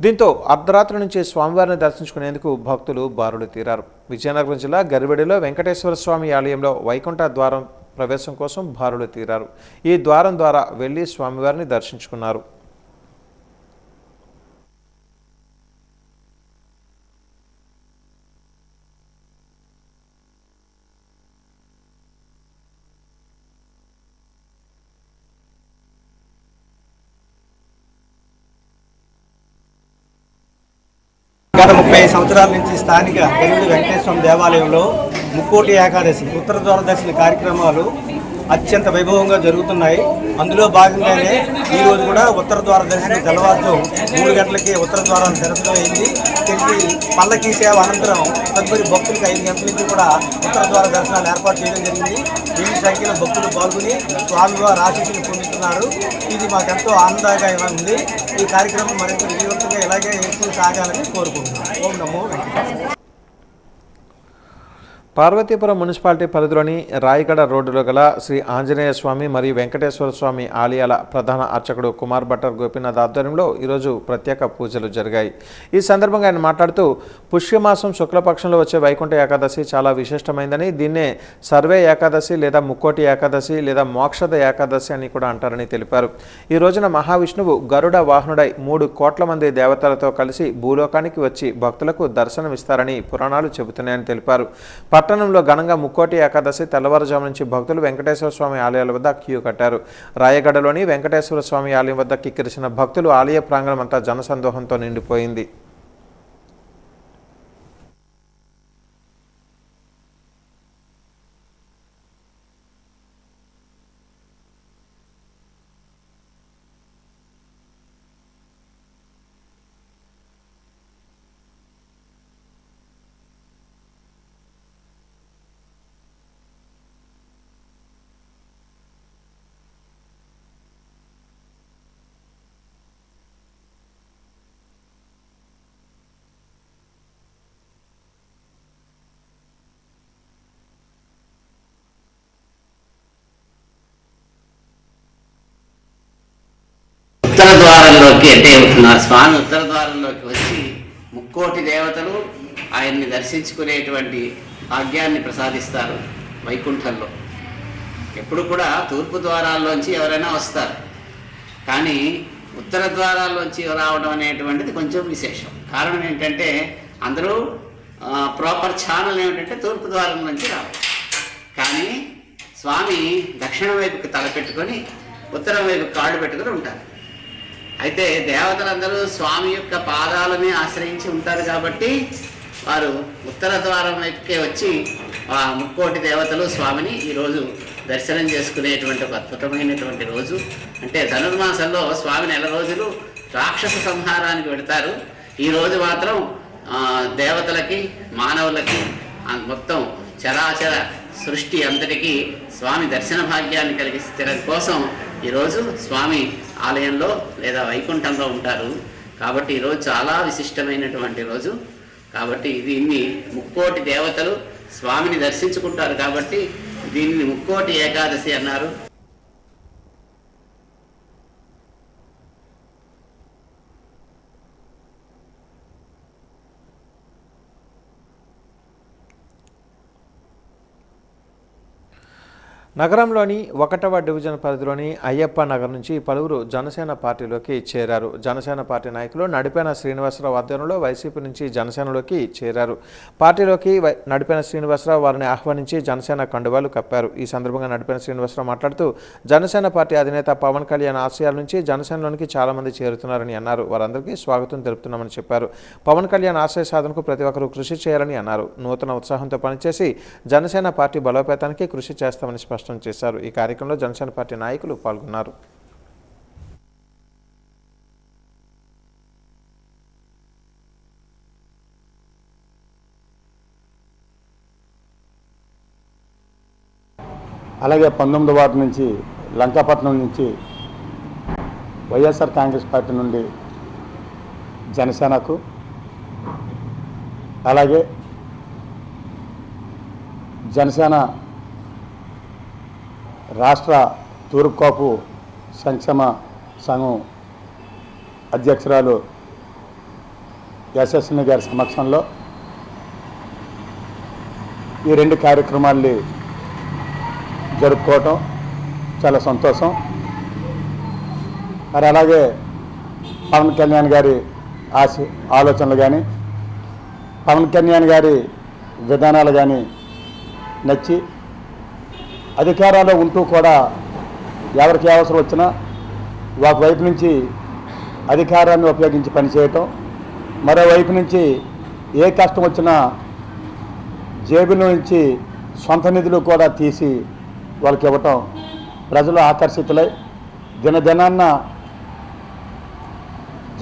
దీంతో అర్ధరాత్రి నుంచి స్వామివారిని దర్శించుకునేందుకు భక్తులు బారులు తీరారు. విజయనగరం జిల్లా గరిబడిలో వెంకటేశ్వర స్వామి ఆలయంలో వైకుంఠ ద్వారం ప్రవేశం కోసం బారులు తీరారు. ఈ ద్వారం ద్వారా వెళ్లి స్వామివారిని దర్శించుకున్నారు. గత 30 సంవత్సరాల నుంచి స్థానిక గరిబడి వెంకటేశ్వర దేవాలయంలో ముక్కోటి ఏకాదశి ఉత్తర ద్వార దర్శన కార్యక్రమాలు అత్యంత వైభవంగా జరుగుతున్నాయి. అందులో భాగంగానే ఈ రోజు కూడా ఉత్తర ద్వార దర్శనం తెల్లవారుజు 3 గంటలకి ఉత్తర ద్వారం దర్శనం అయింది. తిరిగి పల్లకీ సేవ అనంతరం తదుపరి భక్తులకు 5 గంటల నుంచి కూడా ఉత్తర ద్వార దర్శనాలు ఏర్పాటు చేయడం జరిగింది. ఈ సంఖ్యలో భక్తులు పాల్గొని స్వామివారి ఆశీస్సులు పొందుతున్నారు. ఇది మాకెంతో ఆనందదాయకంగా ఉంది. ఈ కార్యక్రమం మరింత విజయవంతంగా ఇలాగే ఎక్కువ సాగాలని కోరుకుంటున్నాం. ఓం నమో వెంకటేశ్వర. పార్వతీపురం మున్సిపాలిటీ పరిధిలోని రాయగడ రోడ్డులో గల శ్రీ ఆంజనేయ స్వామి మరియు వెంకటేశ్వర స్వామి ఆలయాల ప్రధాన అర్చకుడు కుమార్ భట్టర్ గోపీనాథ్ ఆధ్వర్యంలో ఈరోజు ప్రత్యేక పూజలు జరిగాయి. ఈ సందర్భంగా ఆయన మాట్లాడుతూ పుష్యమాసం శుక్లపక్షంలో వచ్చే వైకుంఠ ఏకాదశి చాలా విశిష్టమైందని, దీన్నే సర్వే ఏకాదశి లేదా ముక్కోటి ఏకాదశి లేదా మోక్షద ఏకాదశి అని కూడా అంటారని తెలిపారు. ఈ రోజున మహావిష్ణువు గరుడ వాహనుడై 3 కోట్ల మంది దేవతలతో కలిసి భూలోకానికి వచ్చి భక్తులకు దర్శనమిస్తారని పురాణాలు చెబుతున్నాయని తెలిపారు. పట్టణంలో ఘనంగా ముక్కోటి ఏకాదశి తెల్లవారుజాము నుంచి భక్తులు వెంకటేశ్వర స్వామి ఆలయాల వద్ద క్యూ కట్టారు. రాయగడలోని వెంకటేశ్వర స్వామి ఆలయం వద్ద కిక్కిరిసిన భక్తులు ఆలయ ప్రాంగణం అంతా జనసందోహంతో నిండిపోయింది. ఉత్తర ద్వారంలోకి అంటే స్వామి ఉత్తర ద్వారంలోకి వచ్చి ముక్కోటి దేవతలు ఆయన్ని దర్శించుకునేటువంటి భాగ్యాన్ని ప్రసాదిస్తారు. వైకుంఠంలో ఎప్పుడు కూడా తూర్పు ద్వారాల్లోంచి ఎవరైనా వస్తారు, కానీ ఉత్తర ద్వారాల్లోంచి రావడం అనేటువంటిది కొంచెం విశేషం. కారణం ఏంటంటే అందరూ ప్రాపర్ ఛానల్ ఏమిటంటే తూర్పు ద్వారం నుంచి రావాలి. కానీ స్వామి దక్షిణ వైపుకి తలపెట్టుకొని ఉత్తరం వైపు కాళ్ళు పెట్టుకొని ఉంటారు. అయితే దేవతలందరూ స్వామి యొక్క పాదాలని ఆశ్రయించి ఉంటారు కాబట్టి వారు ఉత్తర ద్వారం వైపుకే వచ్చి ఆ ముక్కోటి దేవతలు స్వామిని ఈరోజు దర్శనం చేసుకునేటువంటి ఒక అద్భుతమైనటువంటి రోజు. అంటే ధనుర్మాసంలో స్వామి 1 రోజులు రాక్షస సంహారానికి వెళతారు. ఈ రోజు మాత్రం దేవతలకి మానవులకి మొత్తం చరాచర సృష్టి అంతటికీ స్వామి దర్శన భాగ్యాన్ని కలిగించడం కోసం ఈరోజు స్వామి ఆలయంలో లేదా వైకుంఠంలో ఉంటారు. కాబట్టి ఈరోజు చాలా విశిష్టమైనటువంటి రోజు. కాబట్టి దీన్ని ముక్కోటి దేవతలు స్వామిని దర్శించుకుంటారు కాబట్టి దీన్ని ముక్కోటి ఏకాదశి అన్నారు. నగరంలోని 1వ డివిజన్ పరిధిలోని అయ్యప్ప నగర్ నుంచి పలువురు జనసేన పార్టీలోకి చేరారు. జనసేన పార్టీ నాయకులు నడిపేన శ్రీనివాసరావు ఆధ్వర్యంలో వైసీపీ నుంచి జనసేనలోకి చేరారు. పార్టీలోకి నడిపేన శ్రీనివాసరావు వారిని ఆహ్వానించి జనసేన కండువాలు కప్పారు. ఈ సందర్భంగా నడిపేన శ్రీనివాసరావు మాట్లాడుతూ జనసేన పార్టీ అధినేత పవన్ కళ్యాణ్ ఆశయాల నుంచి జనసేనలోనికి చాలా మంది చేరుతున్నారని అన్నారు. వారందరికీ స్వాగతం తెలుపుతున్నామని చెప్పారు. పవన్ కళ్యాణ్ ఆశయ సాధనకు ప్రతి ఒక్కరూ కృషి చేయాలని అన్నారు. నూతన ఉత్సాహంతో పనిచేసి జనసేన పార్టీ బలోపేతానికి కృషి చేస్తామని స్పష్టం చేశారు. ఈ కార్యక్రమంలో జనసేన పార్టీ నాయకులు పాల్గొన్నారు. అలాగే 19వ వార్డు నుంచి లంకాపట్నం నుంచి వైఎస్ఆర్ కాంగ్రెస్ పార్టీ నుండి జనసేనకు, అలాగే జనసేన రాష్ట్ర తూర్పుకాపు సంక్షేమ సంఘం అధ్యక్షురాలు యశస్విని గారి సమక్షంలో ఈ 2 కార్యక్రమాల్ని జరుపుకోవటం చాలా సంతోషం. మరి అలాగే పవన్ కళ్యాణ్ గారి ఆలోచనలు కానీ, పవన్ కళ్యాణ్ గారి విధానాలు కానీ నచ్చి అధికారాల్లో ఉంటూ కూడా ఎవరికి అవసరం వచ్చినా ఒకవైపు నుంచి అధికారాన్ని ఉపయోగించి పనిచేయటం, మరోవైపు నుంచి ఏ కష్టం వచ్చినా జేబుల నుంచి సొంత నిధులు కూడా తీసి వాళ్ళకి ఇవ్వటం ప్రజలు ఆకర్షితులై దినదినాన్న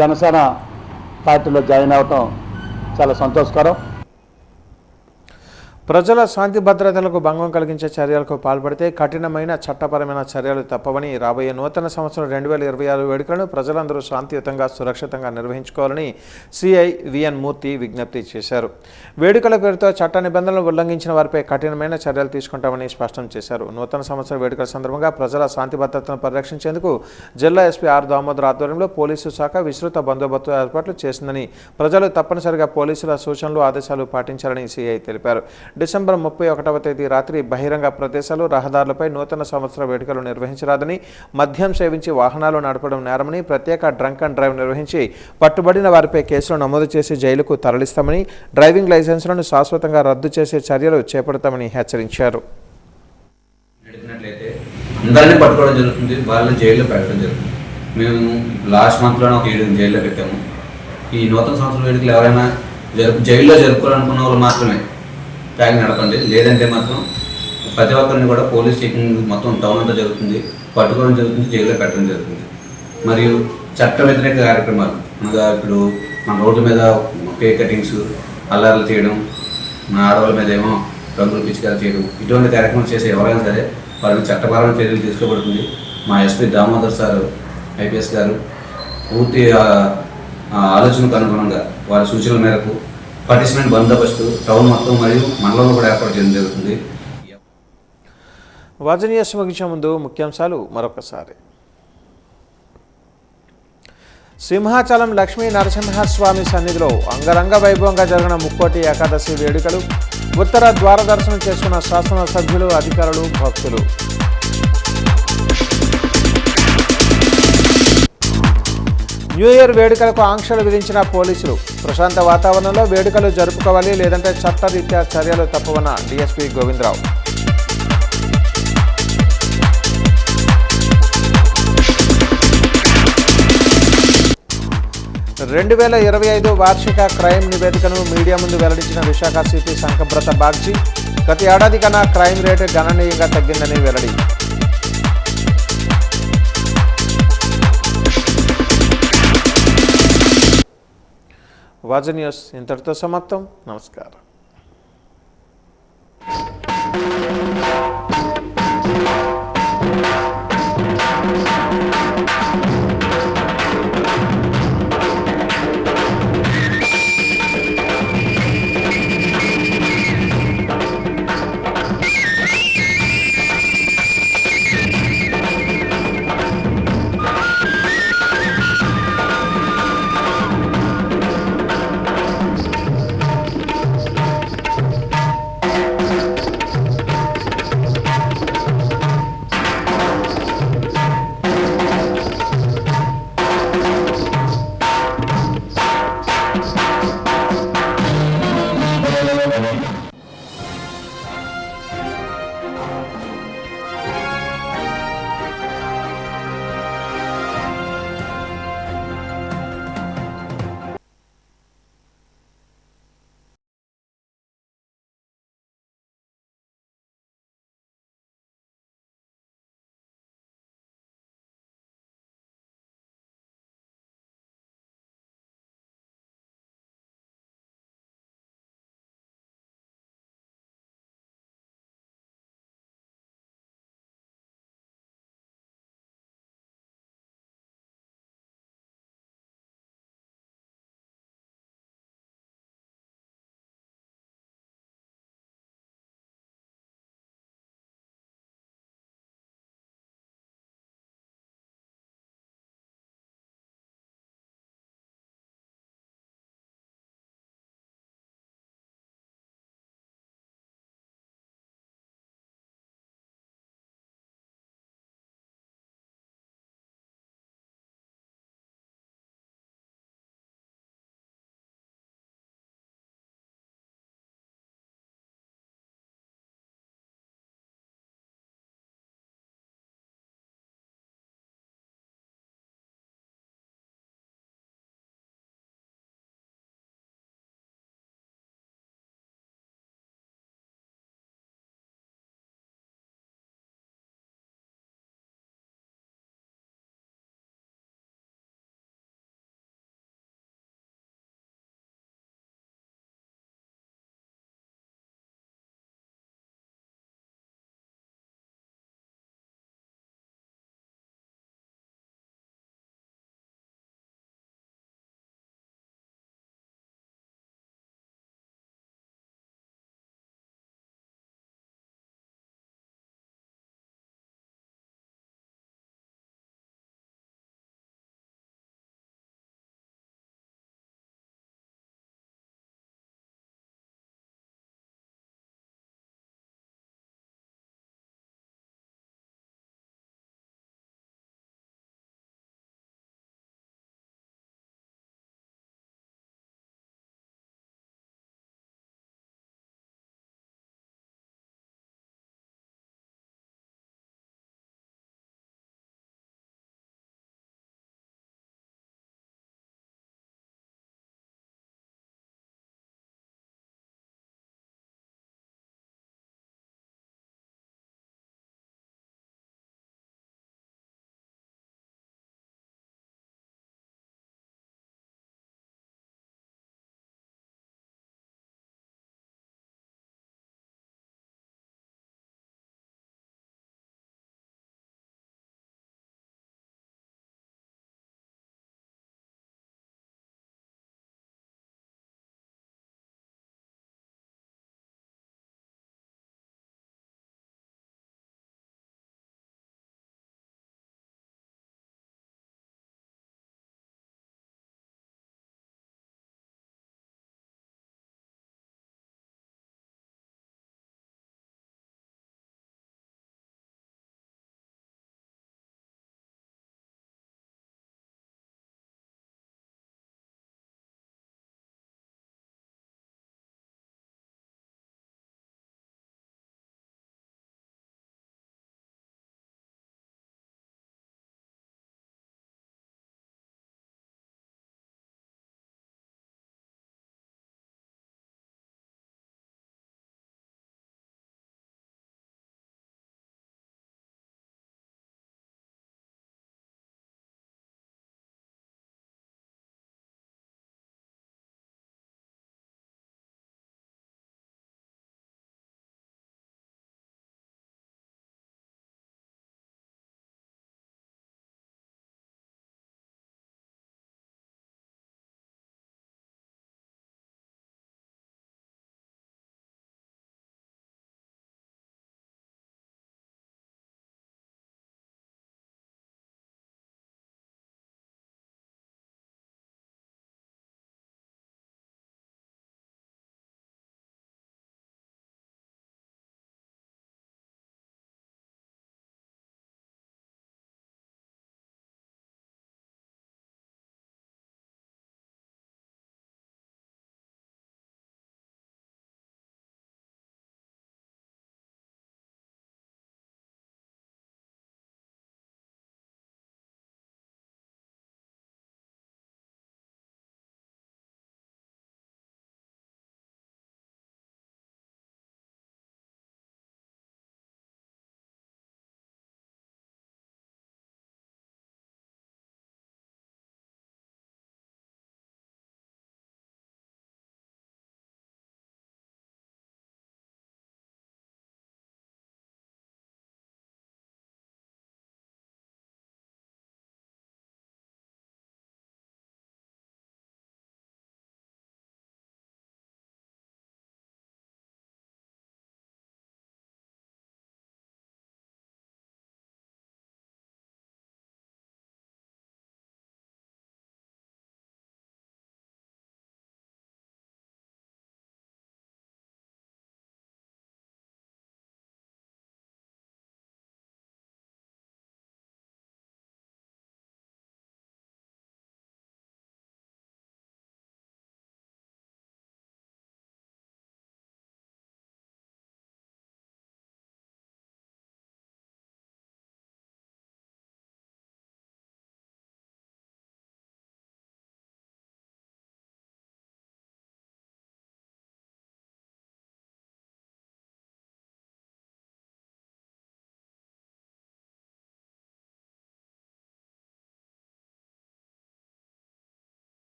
జనసేన పార్టీలో జాయిన్ అవ్వటం చాలా సంతోషకరం. ప్రజల శాంతి భద్రతలకు భంగం కలిగించే చర్యలకు పాల్పడితే కఠినమైన చట్టపరమైన చర్యలు తప్పవని, రాబోయే నూతన సంవత్సరం 2026 వేడుకలను ప్రజలందరూ శాంతియుతంగా సురక్షితంగా నిర్వహించుకోవాలని సిఐ విఎన్ మూర్తి విజ్ఞప్తి చేశారు. వేడుకల పేరుతో చట్ట నిబంధనలు ఉల్లంఘించిన వారిపై కఠినమైన చర్యలు తీసుకుంటామని స్పష్టం చేశారు. నూతన సంవత్సర వేడుకల సందర్భంగా ప్రజల శాంతి భద్రతను పరిరక్షించేందుకు జిల్లా ఎస్పీ ఆర్ దామోదర్ ఆధ్వర్యంలో పోలీసు శాఖ విస్తృత బందోబస్తు ఏర్పాట్లు చేసిందని, ప్రజలు తప్పనిసరిగా పోలీసుల సూచనలు ఆదేశాలు పాటించాలని సిఐ తెలిపారు. డిసెంబర్ 31వ తేదీ రాత్రి బహిరంగ ప్రదేశాలు, రహదారులపై నూతన సంవత్సర వేడుకలు నిర్వహించరాదని, మద్యం సేవించి వాహనాలు నడపడం నేరమని, ప్రత్యేక డ్రంక్ అండ్ డ్రైవ్ నిర్వహించి పట్టుబడిన వారిపై కేసులు నమోదు చేసి జైలుకు తరలిస్తామని, డ్రైవింగ్ లైసెన్సులను శాశ్వతంగా రద్దు చేసే చర్యలు చేపడతామని హెచ్చరించారు. అందరినీ పట్టుకోవడం జరుగుతుంది, వాళ్ళని జైల్లో పెట్టడం జరుగుతుంది. మేము లాస్ట్ మంత్లోనే ఒక 7 జైల్లో పెట్టాము. ఈ నూతన సంవత్సర వేడుకలు ఎవరైనా జైల్లో జరుపుకోవాలనుకున్న వాళ్ళు మాత్రమే ట్యాగ్ నడపండి, లేదంటే మాత్రం ప్రతి ఒక్కరిని కూడా పోలీస్ చెకింగ్ మొత్తం టౌన్ అంతా జరుగుతుంది, పట్టుకోవడం జరుగుతుంది, జైల్లో పెట్టడం జరుగుతుంది. మరియు చట్ట వ్యతిరేక కార్యక్రమాలు అనగా ఇప్పుడు మన రోడ్ల మీద కేక్ కటింగ్స్, అల్లార్లు చేయడం, మన ఆడవాళ్ళ మీద ఏమో రంగులు పిచికారు చేయడం, ఇటువంటి కార్యక్రమాలు చేసే ఎవరైనా సరే వారికి చట్టపరమైన చర్యలు తీసుకోబడుతుంది. మా ఎస్పీ దామోదర్ సార్ ఐపీఎస్ గారు పూర్తి ఆలోచనకు అనుగుణంగా వారి సూచనల మేరకు పటిష్మెంట్ బందోబస్తు టౌన్ మొత్తం మరియు మండలంలో కూడా ఏర్పాటు చేయడం జరుగుతుంది. వాజనీయ ముగించే ముందు ముఖ్యాంశాలు మరొకసారి. సింహాచలం లక్ష్మీ నరసింహస్వామి సన్నిధిలో అంగరంగ వైభవంగా జరిగిన ముక్కోటి ఏకాదశి వేడుకలు, ఉత్తర ద్వార దర్శనం చేసుకున్న శాసనసభ్యులు, అధికారులు, భక్తులు. న్యూ ఇయర్ వేడుకలకు ఆంక్షలు విధించిన పోలీసులు, ప్రశాంత వాతావరణంలో వేడుకలు జరుపుకోవాలి, లేదంటే చట్టరీత్యా చర్యలు తప్పవన్న డీఎస్పీ గోవిందరావు. రెండు 2025 వార్షిక క్రైమ్ నివేదికను మీడియా ముందు వెల్లడించిన విశాఖ సిపి శంకబ్రత బాగ్చి, గత ఏడాది కన్నా క్రైమ్ రేటు గణనీయంగా తగ్గిందని వెల్లడి. వాజ న్యూస్ ఇంతటితో సమాప్తం. నమస్కారం.